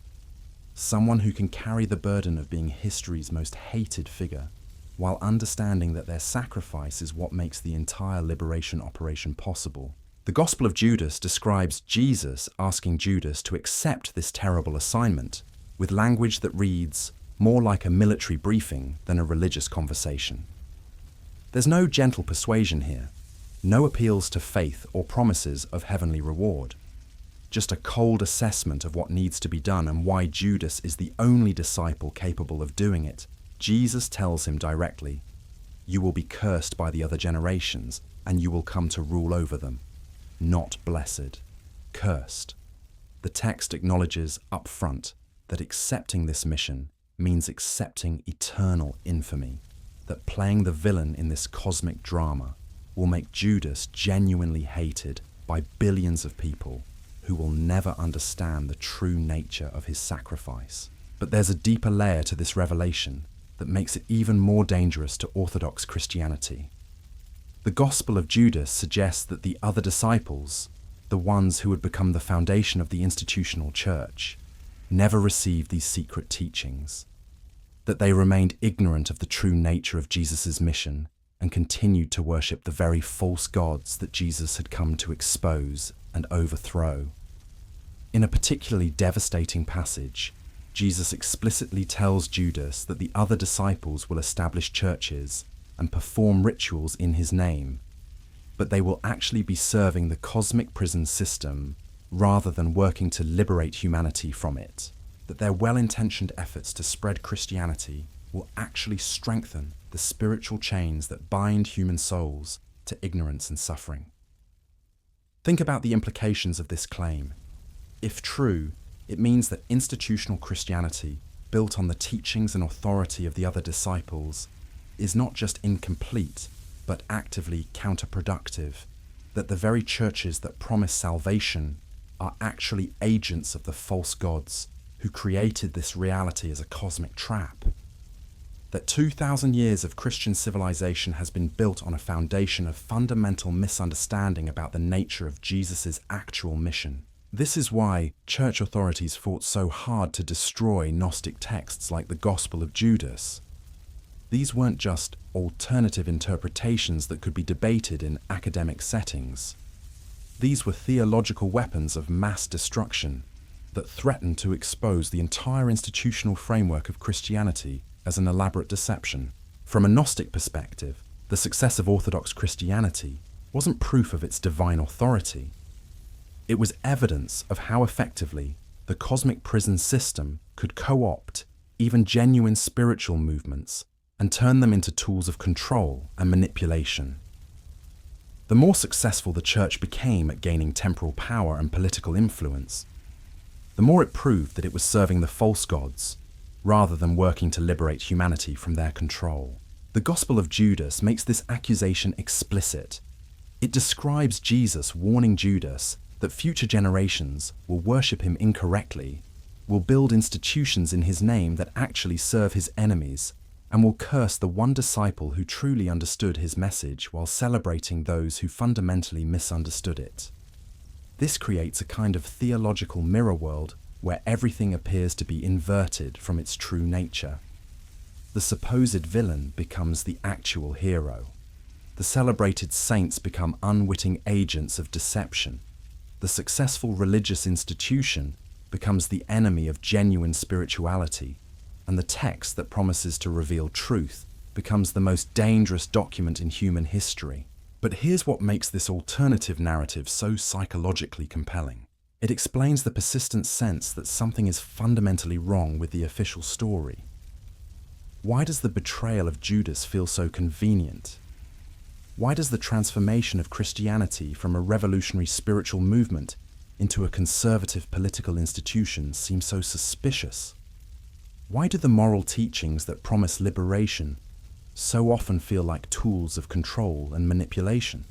A: Someone who can carry the burden of being history's most hated figure, while understanding that their sacrifice is what makes the entire liberation operation possible. The Gospel of Judas describes Jesus asking Judas to accept this terrible assignment, with language that reads more like a military briefing than a religious conversation. There's no gentle persuasion here, no appeals to faith or promises of heavenly reward, just a cold assessment of what needs to be done and why Judas is the only disciple capable of doing it. Jesus tells him directly, "You will be cursed by the other generations, and you will come to rule over them." Not blessed, cursed. The text acknowledges up front that accepting this mission means accepting eternal infamy, that playing the villain in this cosmic drama will make Judas genuinely hated by billions of people who will never understand the true nature of his sacrifice. But there's a deeper layer to this revelation that makes it even more dangerous to Orthodox Christianity. The Gospel of Judas suggests that the other disciples, the ones who would become the foundation of the institutional church, never received these secret teachings, that they remained ignorant of the true nature of Jesus' mission and continued to worship the very false gods that Jesus had come to expose and overthrow. In a particularly devastating passage, Jesus explicitly tells Judas that the other disciples will establish churches and perform rituals in his name, but they will actually be serving the cosmic prison system rather than working to liberate humanity from it, that their well-intentioned efforts to spread Christianity will actually strengthen the spiritual chains that bind human souls to ignorance and suffering. Think about the implications of this claim. If true, it means that institutional Christianity, built on the teachings and authority of the other disciples, is not just incomplete, but actively counterproductive, that the very churches that promise salvation are actually agents of the false gods who created this reality as a cosmic trap, that 2,000 years of Christian civilization has been built on a foundation of fundamental misunderstanding about the nature of Jesus' actual mission. This is why church authorities fought so hard to destroy Gnostic texts like the Gospel of Judas. These weren't just alternative interpretations that could be debated in academic settings. These were theological weapons of mass destruction that threatened to expose the entire institutional framework of Christianity as an elaborate deception. From a Gnostic perspective, the success of Orthodox Christianity wasn't proof of its divine authority. It was evidence of how effectively the cosmic prison system could co-opt even genuine spiritual movements and turn them into tools of control and manipulation. The more successful the church became at gaining temporal power and political influence, the more it proved that it was serving the false gods rather than working to liberate humanity from their control. The Gospel of Judas makes this accusation explicit. It describes Jesus warning Judas that future generations will worship him incorrectly, will build institutions in his name that actually serve his enemies, and will curse the one disciple who truly understood his message while celebrating those who fundamentally misunderstood it. This creates a kind of theological mirror world where everything appears to be inverted from its true nature. The supposed villain becomes the actual hero. The celebrated saints become unwitting agents of deception. The successful religious institution becomes the enemy of genuine spirituality, and the text that promises to reveal truth becomes the most dangerous document in human history. But here's what makes this alternative narrative so psychologically compelling. It explains the persistent sense that something is fundamentally wrong with the official story. Why does the betrayal of Judas feel so convenient? Why does the transformation of Christianity from a revolutionary spiritual movement into a conservative political institution seem so suspicious? Why do the moral teachings that promise liberation so often feel like tools of control and manipulation?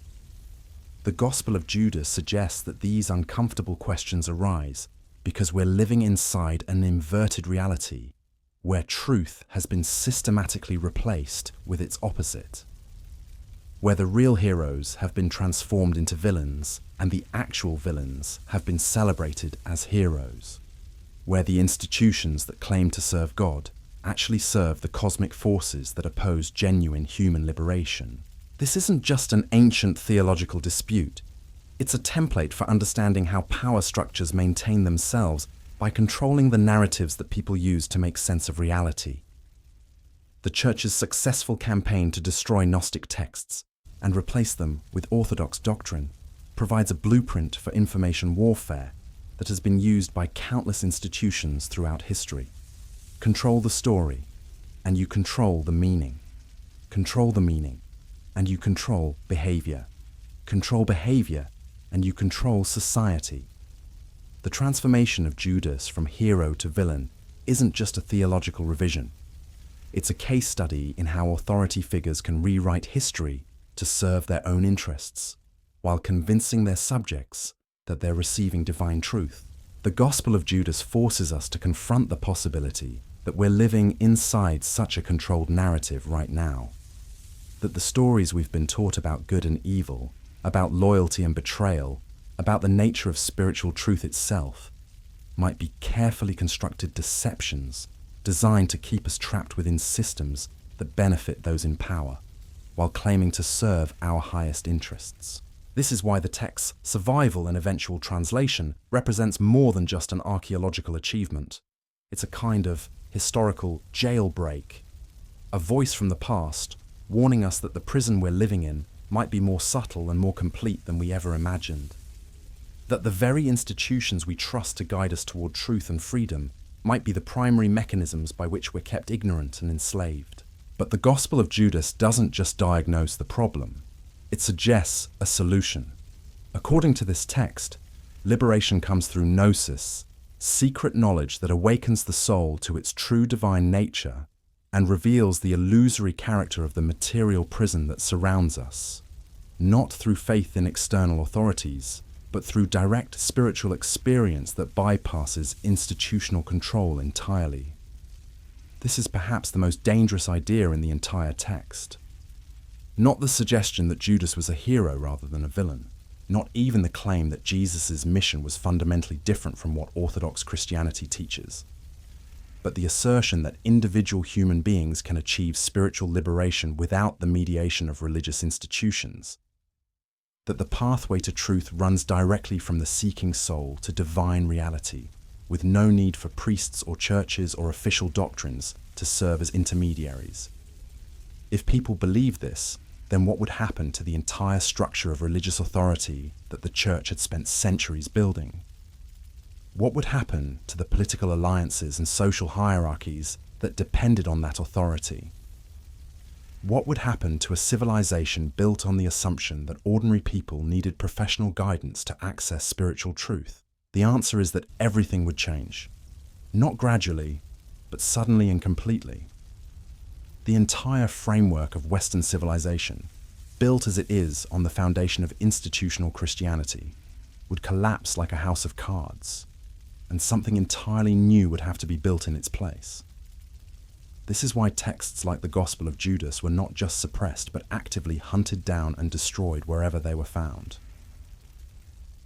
A: The Gospel of Judas suggests that these uncomfortable questions arise because we're living inside an inverted reality where truth has been systematically replaced with its opposite, where the real heroes have been transformed into villains and the actual villains have been celebrated as heroes, where the institutions that claim to serve God actually serve the cosmic forces that oppose genuine human liberation. This isn't just an ancient theological dispute. It's a template for understanding how power structures maintain themselves by controlling the narratives that people use to make sense of reality. The Church's successful campaign to destroy Gnostic texts and replace them with orthodox doctrine provides a blueprint for information warfare that has been used by countless institutions throughout history. Control the story, and you control the meaning. Control the meaning, and you control behavior. Control behavior, and you control society. The transformation of Judas from hero to villain isn't just a theological revision. It's a case study in how authority figures can rewrite history to serve their own interests, while convincing their subjects that they're receiving divine truth. The Gospel of Judas forces us to confront the possibility that we're living inside such a controlled narrative right now. That the stories we've been taught about good and evil, about loyalty and betrayal, about the nature of spiritual truth itself, might be carefully constructed deceptions designed to keep us trapped within systems that benefit those in power, while claiming to serve our highest interests. This is why the text's survival and eventual translation represents more than just an archaeological achievement. It's a kind of historical jailbreak, a voice from the past warning us that the prison we're living in might be more subtle and more complete than we ever imagined. That the very institutions we trust to guide us toward truth and freedom might be the primary mechanisms by which we're kept ignorant and enslaved. But the Gospel of Judas doesn't just diagnose the problem, it suggests a solution. According to this text, liberation comes through gnosis, secret knowledge that awakens the soul to its true divine nature and reveals the illusory character of the material prison that surrounds us, not through faith in external authorities, but through direct spiritual experience that bypasses institutional control entirely. This is perhaps the most dangerous idea in the entire text. Not the suggestion that Judas was a hero rather than a villain, not even the claim that Jesus' mission was fundamentally different from what Orthodox Christianity teaches, but the assertion that individual human beings can achieve spiritual liberation without the mediation of religious institutions, that the pathway to truth runs directly from the seeking soul to divine reality, with no need for priests or churches or official doctrines to serve as intermediaries. If people believe this, then what would happen to the entire structure of religious authority that the Church had spent centuries building? What would happen to the political alliances and social hierarchies that depended on that authority? What would happen to a civilization built on the assumption that ordinary people needed professional guidance to access spiritual truth? The answer is that everything would change. Not gradually, but suddenly and completely. The entire framework of Western civilization, built as it is on the foundation of institutional Christianity, would collapse like a house of cards, and something entirely new would have to be built in its place. This is why texts like the Gospel of Judas were not just suppressed, but actively hunted down and destroyed wherever they were found.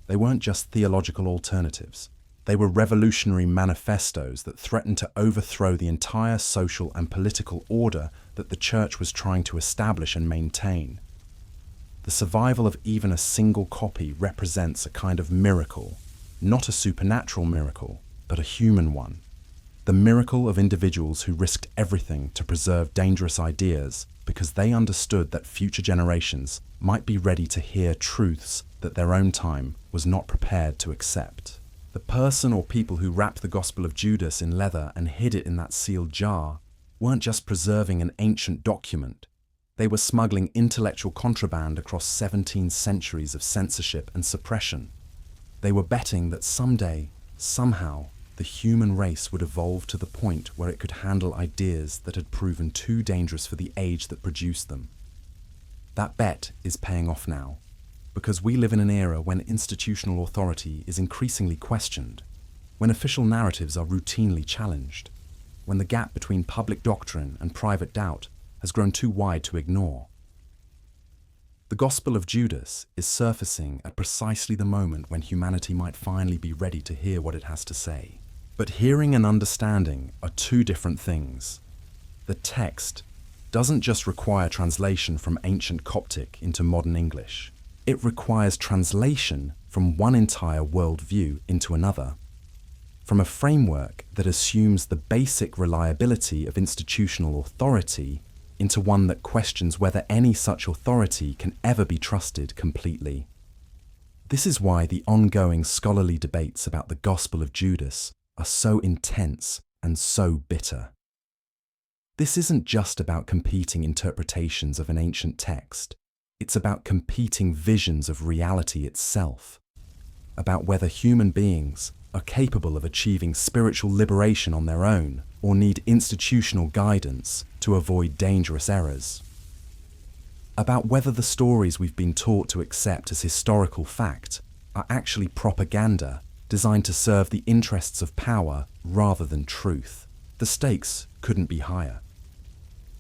A: They weren't just theological alternatives. They were revolutionary manifestos that threatened to overthrow the entire social and political order that the Church was trying to establish and maintain. The survival of even a single copy represents a kind of miracle, not a supernatural miracle, but a human one. The miracle of individuals who risked everything to preserve dangerous ideas because they understood that future generations might be ready to hear truths that their own time was not prepared to accept. The person or people who wrapped the Gospel of Judas in leather and hid it in that sealed jar weren't just preserving an ancient document. They were smuggling intellectual contraband across 17 centuries of censorship and suppression. They were betting that someday, somehow, the human race would evolve to the point where it could handle ideas that had proven too dangerous for the age that produced them. That bet is paying off now, because we live in an era when institutional authority is increasingly questioned, when official narratives are routinely challenged, when the gap between public doctrine and private doubt has grown too wide to ignore. The Gospel of Judas is surfacing at precisely the moment when humanity might finally be ready to hear what it has to say. But hearing and understanding are two different things. The text doesn't just require translation from ancient Coptic into modern English. It requires translation from one entire worldview into another. from a framework that assumes the basic reliability of institutional authority into one that questions whether any such authority can ever be trusted completely. This is why the ongoing scholarly debates about the Gospel of Judas are so intense and so bitter. This isn't just about competing interpretations of an ancient text. It's about competing visions of reality itself, about whether human beings are capable of achieving spiritual liberation on their own or need institutional guidance to avoid dangerous errors, about whether the stories we've been taught to accept as historical fact are actually propaganda designed to serve the interests of power rather than truth. The stakes couldn't be higher.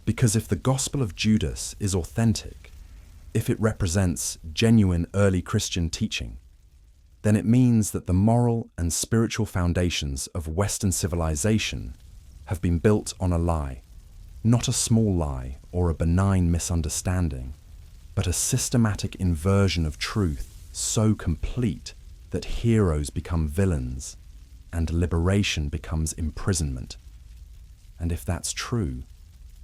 A: Because if the Gospel of Judas is authentic, if it represents genuine early Christian teaching, then it means that the moral and spiritual foundations of Western civilization have been built on a lie, not a small lie or a benign misunderstanding, but a systematic inversion of truth so complete that heroes become villains and liberation becomes imprisonment. And if that's true,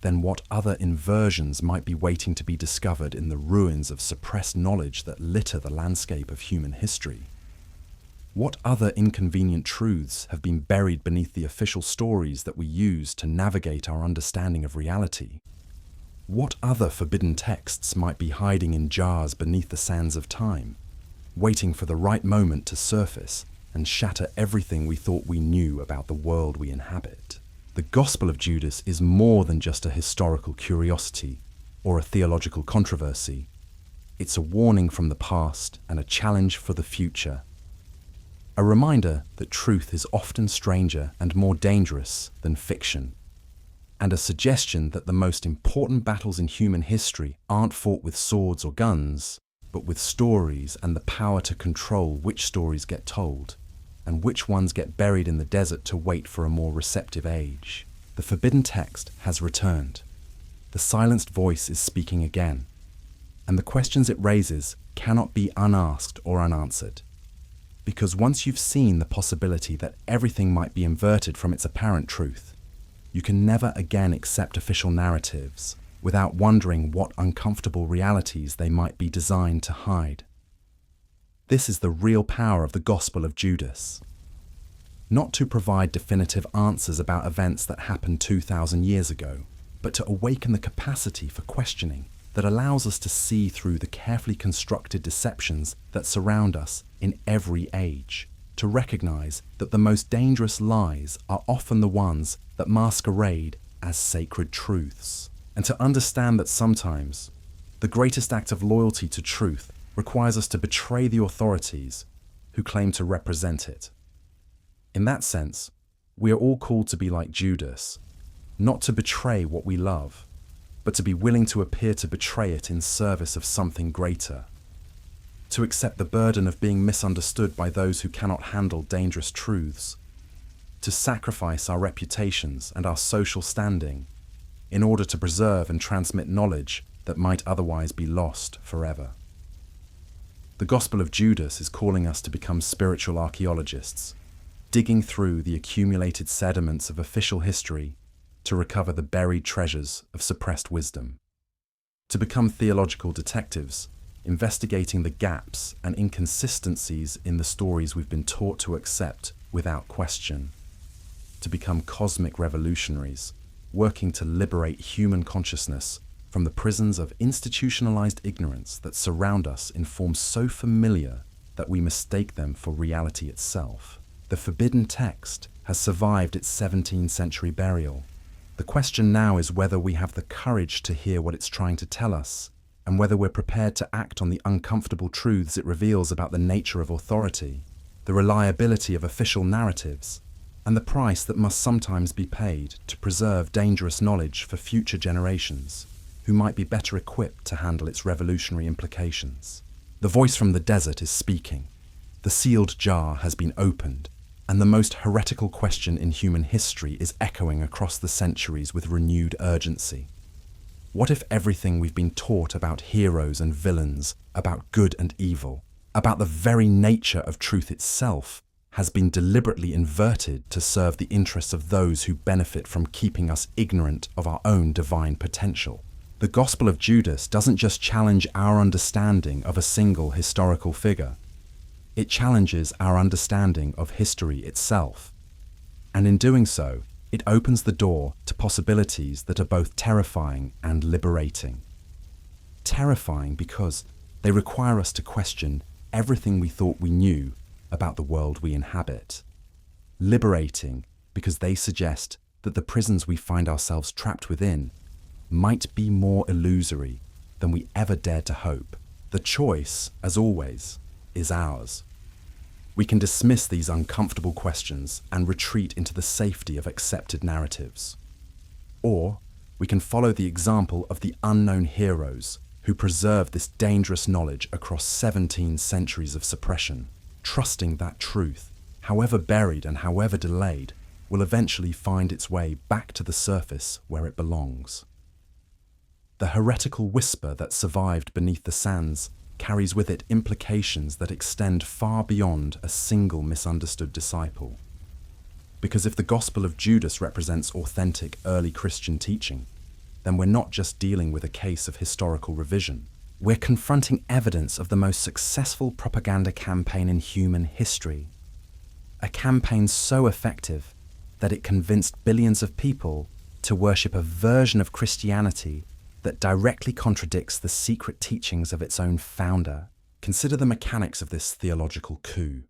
A: then what other inversions might be waiting to be discovered in the ruins of suppressed knowledge that litter the landscape of human history? What other inconvenient truths have been buried beneath the official stories that we use to navigate our understanding of reality? What other forbidden texts might be hiding in jars beneath the sands of time, waiting for the right moment to surface and shatter everything we thought we knew about the world we inhabit? The Gospel of Judas is more than just a historical curiosity or a theological controversy. It's a warning from the past and a challenge for the future. A reminder that truth is often stranger and more dangerous than fiction, and a suggestion that the most important battles in human history aren't fought with swords or guns, but with stories and the power to control which stories get told, and which ones get buried in the desert to wait for a more receptive age. The forbidden text has returned. The silenced voice is speaking again, and the questions it raises cannot be unasked or unanswered. Because once you've seen the possibility that everything might be inverted from its apparent truth, you can never again accept official narratives without wondering what uncomfortable realities they might be designed to hide. This is the real power of the Gospel of Judas. Not to provide definitive answers about events that happened 2,000 years ago, but to awaken the capacity for questioning that allows us to see through the carefully constructed deceptions that surround us in every age, to recognize that the most dangerous lies are often the ones that masquerade as sacred truths, and to understand that sometimes the greatest act of loyalty to truth requires us to betray the authorities who claim to represent it. In that sense, we are all called to be like Judas, not to betray what we love, but to be willing to appear to betray it in service of something greater, to accept the burden of being misunderstood by those who cannot handle dangerous truths, to sacrifice our reputations and our social standing in order to preserve and transmit knowledge that might otherwise be lost forever. The Gospel of Judas is calling us to become spiritual archaeologists, digging through the accumulated sediments of official history to recover the buried treasures of suppressed wisdom, to become theological detectives, investigating the gaps and inconsistencies in the stories we've been taught to accept without question, to become cosmic revolutionaries, working to liberate human consciousness from the prisons of institutionalized ignorance that surround us in forms so familiar that we mistake them for reality itself. The forbidden text has survived its 17th century burial. The question now is whether we have the courage to hear what it's trying to tell us, and whether we're prepared to act on the uncomfortable truths it reveals about the nature of authority, the reliability of official narratives, and the price that must sometimes be paid to preserve dangerous knowledge for future generations, who might be better equipped to handle its revolutionary implications. The voice from the desert is speaking. The sealed jar has been opened, and the most heretical question in human history is echoing across the centuries with renewed urgency. What if everything we've been taught about heroes and villains, about good and evil, about the very nature of truth itself, has been deliberately inverted to serve the interests of those who benefit from keeping us ignorant of our own divine potential. The Gospel of Judas doesn't just challenge our understanding of a single historical figure. It challenges our understanding of history itself. And in doing so, it opens the door to possibilities that are both terrifying and liberating. Terrifying because they require us to question everything we thought we knew about the world we inhabit. Liberating because they suggest that the prisons we find ourselves trapped within might be more illusory than we ever dared to hope. The choice, as always, is ours. We can dismiss these uncomfortable questions and retreat into the safety of accepted narratives. Or we can follow the example of the unknown heroes who preserved this dangerous knowledge across 17 centuries of suppression, trusting that truth, however buried and however delayed, will eventually find its way back to the surface where it belongs. The heretical whisper that survived beneath the sands carries with it implications that extend far beyond a single misunderstood disciple. Because if the Gospel of Judas represents authentic early Christian teaching, then we're not just dealing with a case of historical revision. We're confronting evidence of the most successful propaganda campaign in human history. A campaign so effective that it convinced billions of people to worship a version of Christianity that directly contradicts the secret teachings of its own founder. Consider the mechanics of this theological coup.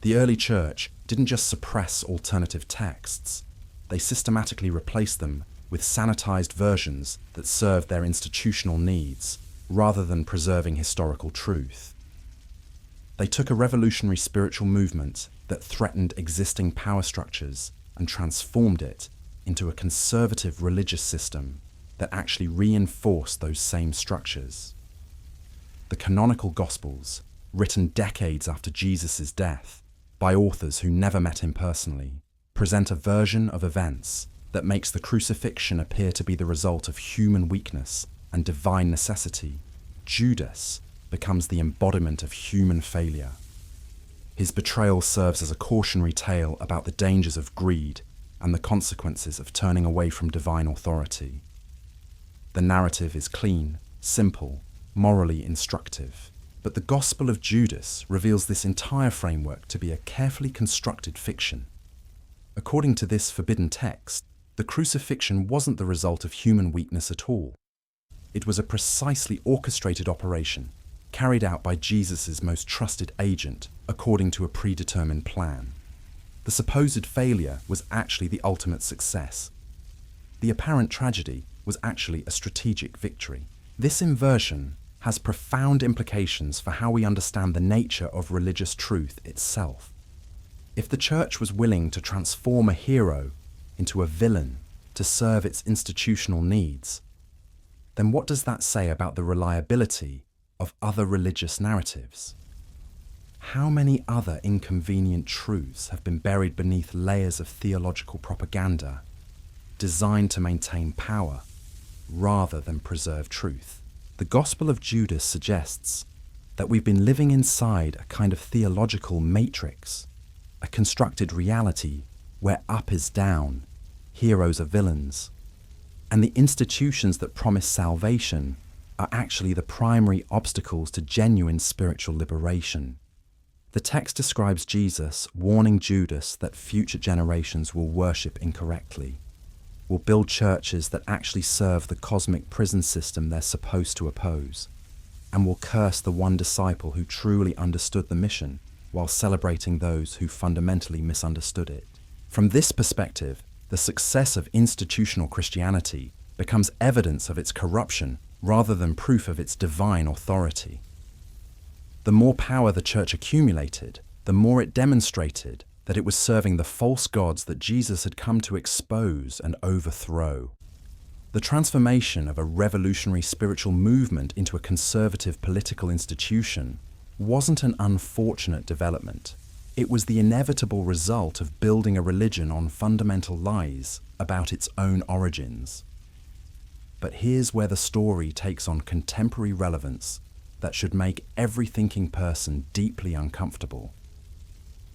A: The early church didn't just suppress alternative texts, they systematically replaced them with sanitized versions that served their institutional needs, rather than preserving historical truth. They took a revolutionary spiritual movement that threatened existing power structures and transformed it into a conservative religious system that actually reinforced those same structures. The canonical Gospels, written decades after Jesus' death by authors who never met him personally, present a version of events that makes the crucifixion appear to be the result of human weakness and divine necessity. Judas becomes the embodiment of human failure. His betrayal serves as a cautionary tale about the dangers of greed and the consequences of turning away from divine authority. The narrative is clean, simple, morally instructive, but the Gospel of Judas reveals this entire framework to be a carefully constructed fiction. According to this forbidden text, the crucifixion wasn't the result of human weakness at all. It was a precisely orchestrated operation, carried out by Jesus' most trusted agent according to a predetermined plan. The supposed failure was actually the ultimate success. The apparent tragedy was actually a strategic victory. This inversion has profound implications for how we understand the nature of religious truth itself. If the church was willing to transform a hero into a villain to serve its institutional needs, then what does that say about the reliability of other religious narratives? How many other inconvenient truths have been buried beneath layers of theological propaganda designed to maintain power rather than preserve truth? The Gospel of Judas suggests that we've been living inside a kind of theological matrix, a constructed reality where up is down, heroes are villains, and the institutions that promise salvation are actually the primary obstacles to genuine spiritual liberation. The text describes Jesus warning Judas that future generations will worship incorrectly, will build churches that actually serve the cosmic prison system they're supposed to oppose, and will curse the one disciple who truly understood the mission while celebrating those who fundamentally misunderstood it. From this perspective, the success of institutional Christianity becomes evidence of its corruption rather than proof of its divine authority. The more power the church accumulated, the more it demonstrated that it was serving the false gods that Jesus had come to expose and overthrow. The transformation of a revolutionary spiritual movement into a conservative political institution wasn't an unfortunate development. It was the inevitable result of building a religion on fundamental lies about its own origins. But here's where the story takes on contemporary relevance that should make every thinking person deeply uncomfortable.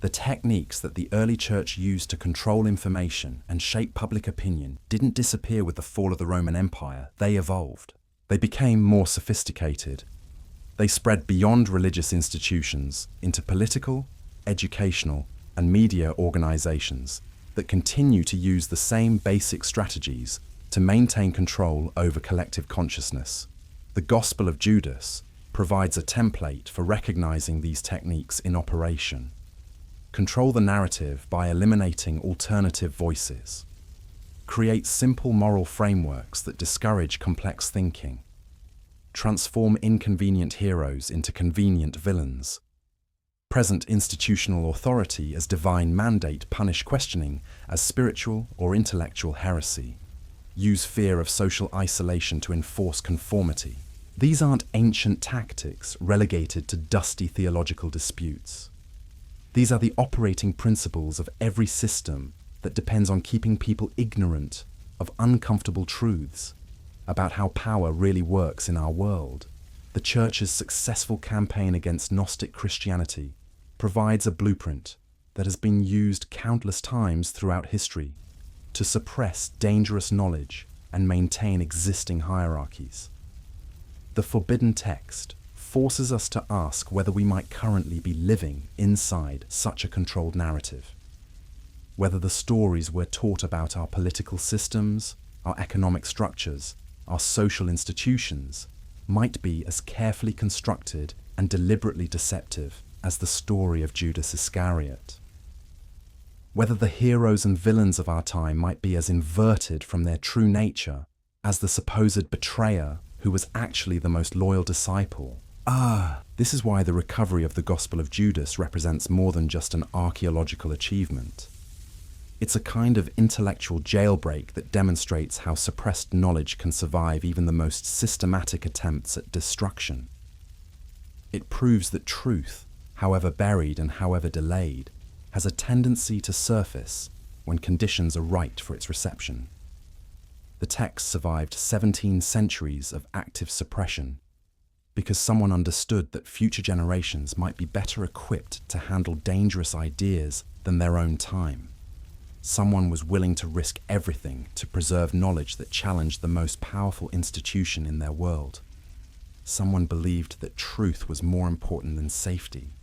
A: The techniques that the early church used to control information and shape public opinion didn't disappear with the fall of the Roman Empire, they evolved. They became more sophisticated. They spread beyond religious institutions into political, educational, and media organizations that continue to use the same basic strategies to maintain control over collective consciousness. The Gospel of Judas provides a template for recognizing these techniques in operation. Control the narrative by eliminating alternative voices. Create simple moral frameworks that discourage complex thinking. Transform inconvenient heroes into convenient villains. Present institutional authority as divine mandate, punish questioning as spiritual or intellectual heresy. Use fear of social isolation to enforce conformity. These aren't ancient tactics relegated to dusty theological disputes. These are the operating principles of every system that depends on keeping people ignorant of uncomfortable truths about how power really works in our world. The Church's successful campaign against Gnostic Christianity provides a blueprint that has been used countless times throughout history to suppress dangerous knowledge and maintain existing hierarchies. The forbidden text forces us to ask whether we might currently be living inside such a controlled narrative. Whether the stories we're taught about our political systems, our economic structures, our social institutions might be as carefully constructed and deliberately deceptive as the story of Judas Iscariot. Whether the heroes and villains of our time might be as inverted from their true nature as the supposed betrayer who was actually the most loyal disciple. This is why the recovery of the Gospel of Judas represents more than just an archaeological achievement. It's a kind of intellectual jailbreak that demonstrates how suppressed knowledge can survive even the most systematic attempts at destruction. It proves that truth, however buried and however delayed, has a tendency to surface when conditions are right for its reception. The text survived 17 centuries of active suppression because someone understood that future generations might be better equipped to handle dangerous ideas than their own time. Someone was willing to risk everything to preserve knowledge that challenged the most powerful institution in their world. Someone believed that truth was more important than safety,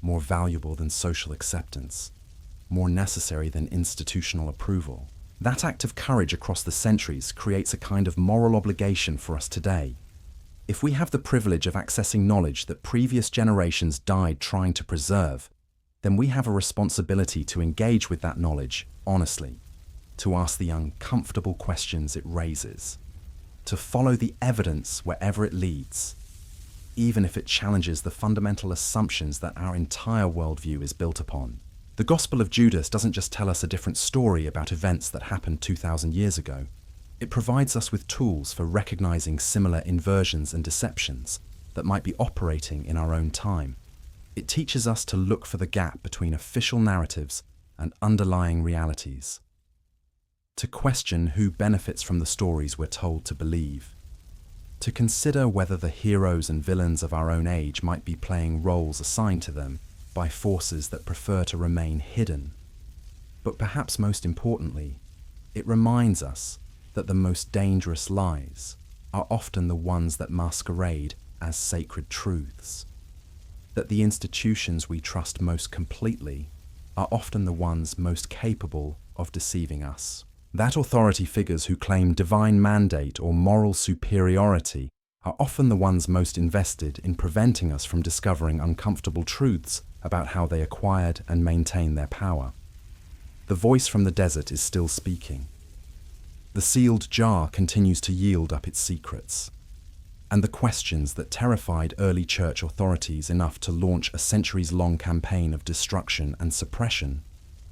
A: more valuable than social acceptance, more necessary than institutional approval. That act of courage across the centuries creates a kind of moral obligation for us today. If we have the privilege of accessing knowledge that previous generations died trying to preserve, then we have a responsibility to engage with that knowledge honestly, to ask the uncomfortable questions it raises, to follow the evidence wherever it leads, even if it challenges the fundamental assumptions that our entire worldview is built upon. The Gospel of Judas doesn't just tell us a different story about events that happened 2,000 years ago. It provides us with tools for recognizing similar inversions and deceptions that might be operating in our own time. It teaches us to look for the gap between official narratives and underlying realities, to question who benefits from the stories we're told to believe, to consider whether the heroes and villains of our own age might be playing roles assigned to them by forces that prefer to remain hidden. But perhaps most importantly, it reminds us that the most dangerous lies are often the ones that masquerade as sacred truths, that the institutions we trust most completely are often the ones most capable of deceiving us. That authority figures who claim divine mandate or moral superiority are often the ones most invested in preventing us from discovering uncomfortable truths about how they acquired and maintain their power. The voice from the desert is still speaking. The sealed jar continues to yield up its secrets. And the questions that terrified early church authorities enough to launch a centuries-long campaign of destruction and suppression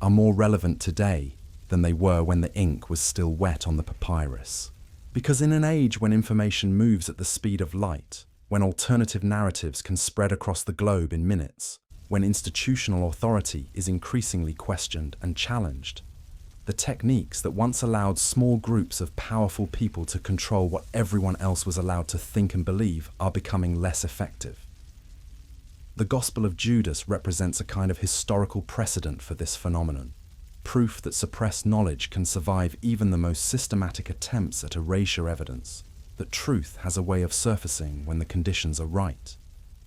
A: are more relevant today than they were when the ink was still wet on the papyrus. Because in an age when information moves at the speed of light, when alternative narratives can spread across the globe in minutes, when institutional authority is increasingly questioned and challenged, the techniques that once allowed small groups of powerful people to control what everyone else was allowed to think and believe are becoming less effective. The Gospel of Judas represents a kind of historical precedent for this phenomenon, proof that suppressed knowledge can survive even the most systematic attempts at erasure evidence, that truth has a way of surfacing when the conditions are right,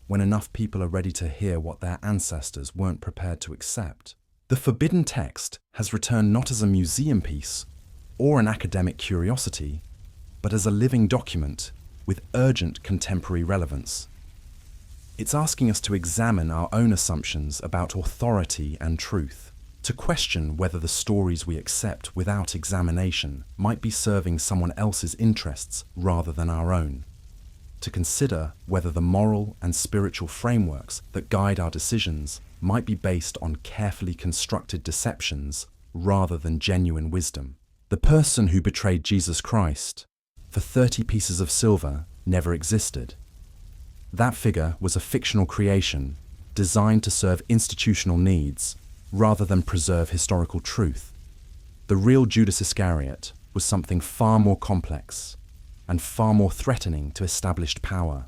A: when enough people are ready to hear what their ancestors weren't prepared to accept. The forbidden text has returned not as a museum piece or an academic curiosity, but as a living document with urgent contemporary relevance. It's asking us to examine our own assumptions about authority and truth, to question whether the stories we accept without examination might be serving someone else's interests rather than our own, to consider whether the moral and spiritual frameworks that guide our decisions might be based on carefully constructed deceptions rather than genuine wisdom. The person who betrayed Jesus Christ for 30 pieces of silver never existed. That figure was a fictional creation designed to serve institutional needs rather than preserve historical truth. The real Judas Iscariot was something far more complex and far more threatening to established power.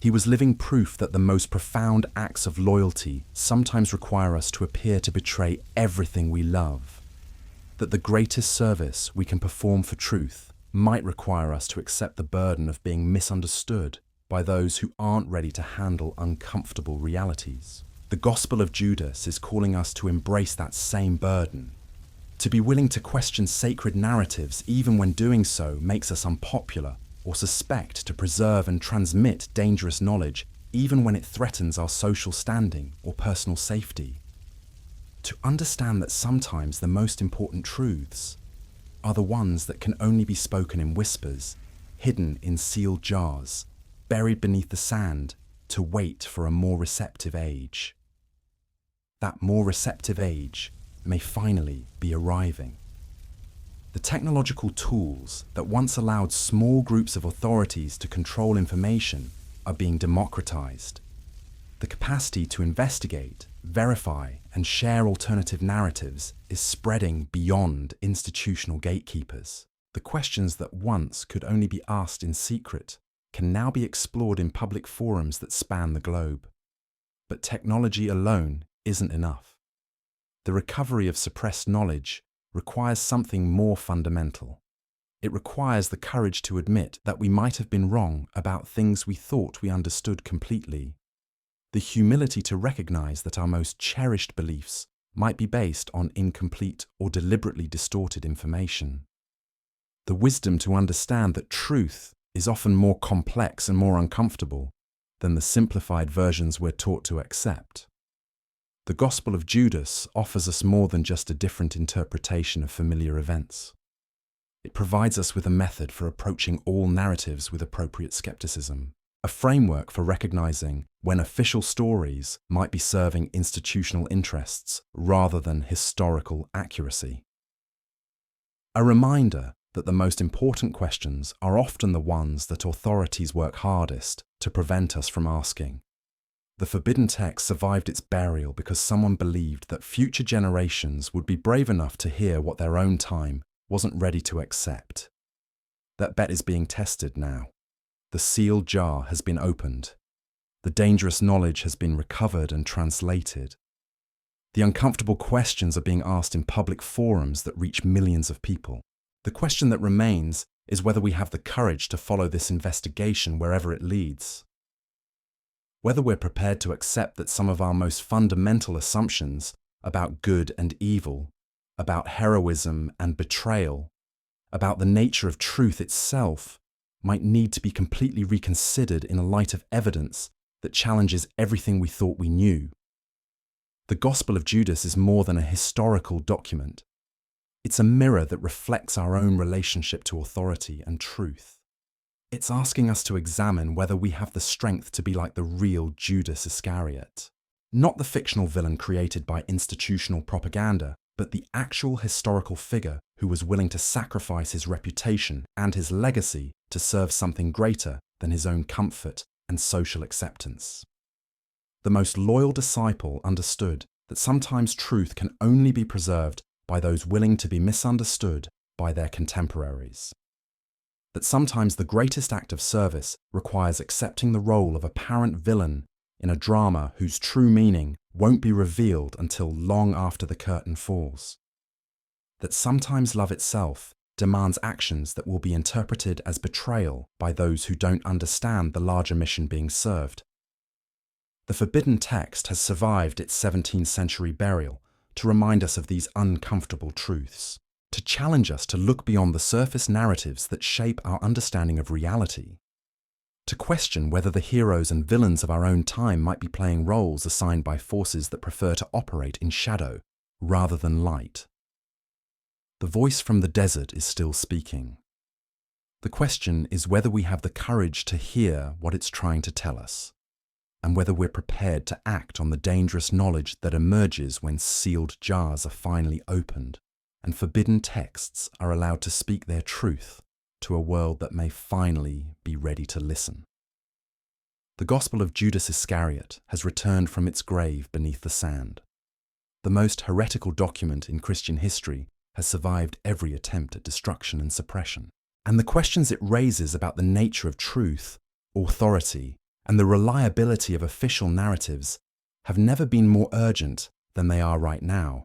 A: He was living proof that the most profound acts of loyalty sometimes require us to appear to betray everything we love, that the greatest service we can perform for truth might require us to accept the burden of being misunderstood by those who aren't ready to handle uncomfortable realities. The Gospel of Judas is calling us to embrace that same burden, to be willing to question sacred narratives even when doing so makes us unpopular, or suspect to preserve and transmit dangerous knowledge even when it threatens our social standing or personal safety. To understand that sometimes the most important truths are the ones that can only be spoken in whispers, hidden in sealed jars, buried beneath the sand, to wait for a more receptive age. That more receptive age may finally be arriving. The technological tools that once allowed small groups of authorities to control information are being democratized. The capacity to investigate, verify, and share alternative narratives is spreading beyond institutional gatekeepers. The questions that once could only be asked in secret can now be explored in public forums that span the globe. But technology alone isn't enough. The recovery of suppressed knowledge requires something more fundamental. It requires the courage to admit that we might have been wrong about things we thought we understood completely. The humility to recognize that our most cherished beliefs might be based on incomplete or deliberately distorted information. The wisdom to understand that truth is often more complex and more uncomfortable than the simplified versions we're taught to accept. The Gospel of Judas offers us more than just a different interpretation of familiar events. It provides us with a method for approaching all narratives with appropriate skepticism, a framework for recognizing when official stories might be serving institutional interests rather than historical accuracy. A reminder that the most important questions are often the ones that authorities work hardest to prevent us from asking. The forbidden text survived its burial because someone believed that future generations would be brave enough to hear what their own time wasn't ready to accept. That bet is being tested now. The sealed jar has been opened. The dangerous knowledge has been recovered and translated. The uncomfortable questions are being asked in public forums that reach millions of people. The question that remains is whether we have the courage to follow this investigation wherever it leads. Whether we're prepared to accept that some of our most fundamental assumptions about good and evil, about heroism and betrayal, about the nature of truth itself, might need to be completely reconsidered in a light of evidence that challenges everything we thought we knew. The Gospel of Judas is more than a historical document. It's a mirror that reflects our own relationship to authority and truth. It's asking us to examine whether we have the strength to be like the real Judas Iscariot. Not the fictional villain created by institutional propaganda, but the actual historical figure who was willing to sacrifice his reputation and his legacy to serve something greater than his own comfort and social acceptance. The most loyal disciple understood that sometimes truth can only be preserved by those willing to be misunderstood by their contemporaries. That sometimes the greatest act of service requires accepting the role of apparent villain in a drama whose true meaning won't be revealed until long after the curtain falls. That sometimes love itself demands actions that will be interpreted as betrayal by those who don't understand the larger mission being served. The forbidden text has survived its 17th century burial to remind us of these uncomfortable truths, to challenge us to look beyond the surface narratives that shape our understanding of reality, to question whether the heroes and villains of our own time might be playing roles assigned by forces that prefer to operate in shadow rather than light. The voice from the desert is still speaking. The question is whether we have the courage to hear what it's trying to tell us, and whether we're prepared to act on the dangerous knowledge that emerges when sealed jars are finally opened and forbidden texts are allowed to speak their truth to a world that may finally be ready to listen. The Gospel of Judas Iscariot has returned from its grave beneath the sand. The most heretical document in Christian history has survived every attempt at destruction and suppression. And the questions it raises about the nature of truth, authority, and the reliability of official narratives have never been more urgent than they are right now.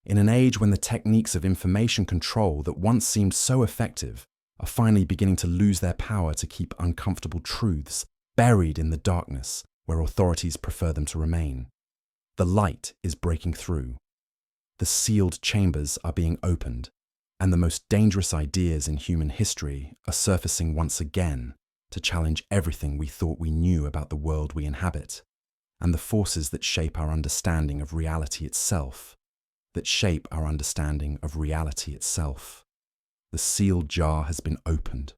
A: In an age when the techniques of information control that once seemed so effective are finally beginning to lose their power to keep uncomfortable truths buried in the darkness where authorities prefer them to remain. The light is breaking through. The sealed chambers are being opened, and the most dangerous ideas in human history are surfacing once again to challenge everything we thought we knew about the world we inhabit, and the forces that shape our understanding of reality itself, The sealed jar has been opened.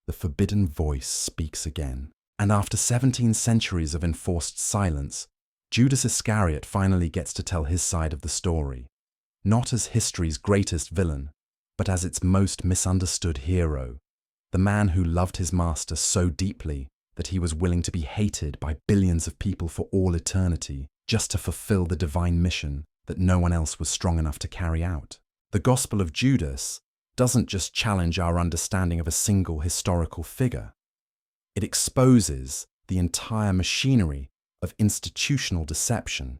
A: The forbidden voice speaks again. And after 17 centuries of enforced silence, Judas Iscariot finally gets to tell his side of the story, not as history's greatest villain, but as its most misunderstood hero, the man who loved his master so deeply that he was willing to be hated by billions of people for all eternity just to fulfill the divine mission that no one else was strong enough to carry out. The Gospel of Judas doesn't just challenge our understanding of a single historical figure. It exposes the entire machinery of institutional deception.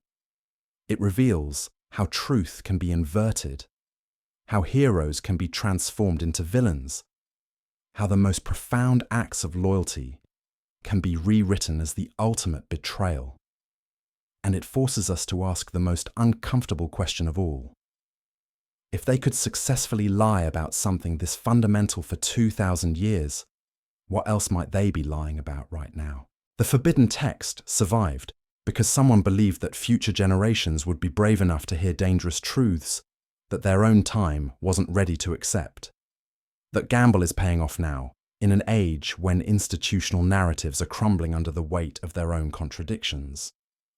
A: It reveals how truth can be inverted, how heroes can be transformed into villains, how the most profound acts of loyalty can be rewritten as the ultimate betrayal. And it forces us to ask the most uncomfortable question of all. If they could successfully lie about something this fundamental for 2,000 years, what else might they be lying about right now? The forbidden text survived because someone believed that future generations would be brave enough to hear dangerous truths that their own time wasn't ready to accept. That gamble is paying off now, in an age when institutional narratives are crumbling under the weight of their own contradictions.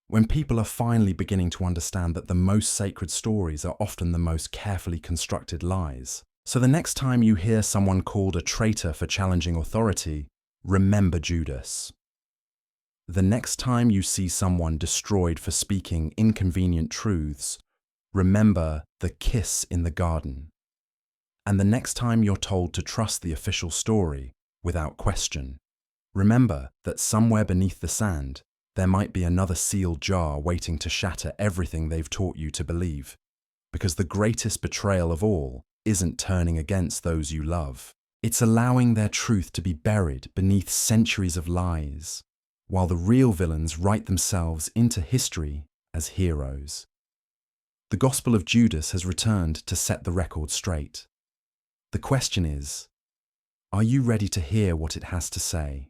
A: When people are finally beginning to understand that the most sacred stories are often the most carefully constructed lies. So the next time you hear someone called a traitor for challenging authority, remember Judas. The next time you see someone destroyed for speaking inconvenient truths, remember the kiss in the garden. And the next time you're told to trust the official story without question, remember that somewhere beneath the sand, there might be another sealed jar waiting to shatter everything they've taught you to believe. Because the greatest betrayal of all isn't turning against those you love. It's allowing their truth to be buried beneath centuries of lies, while the real villains write themselves into history as heroes. The Gospel of Judas has returned to set the record straight. The question is, are you ready to hear what it has to say?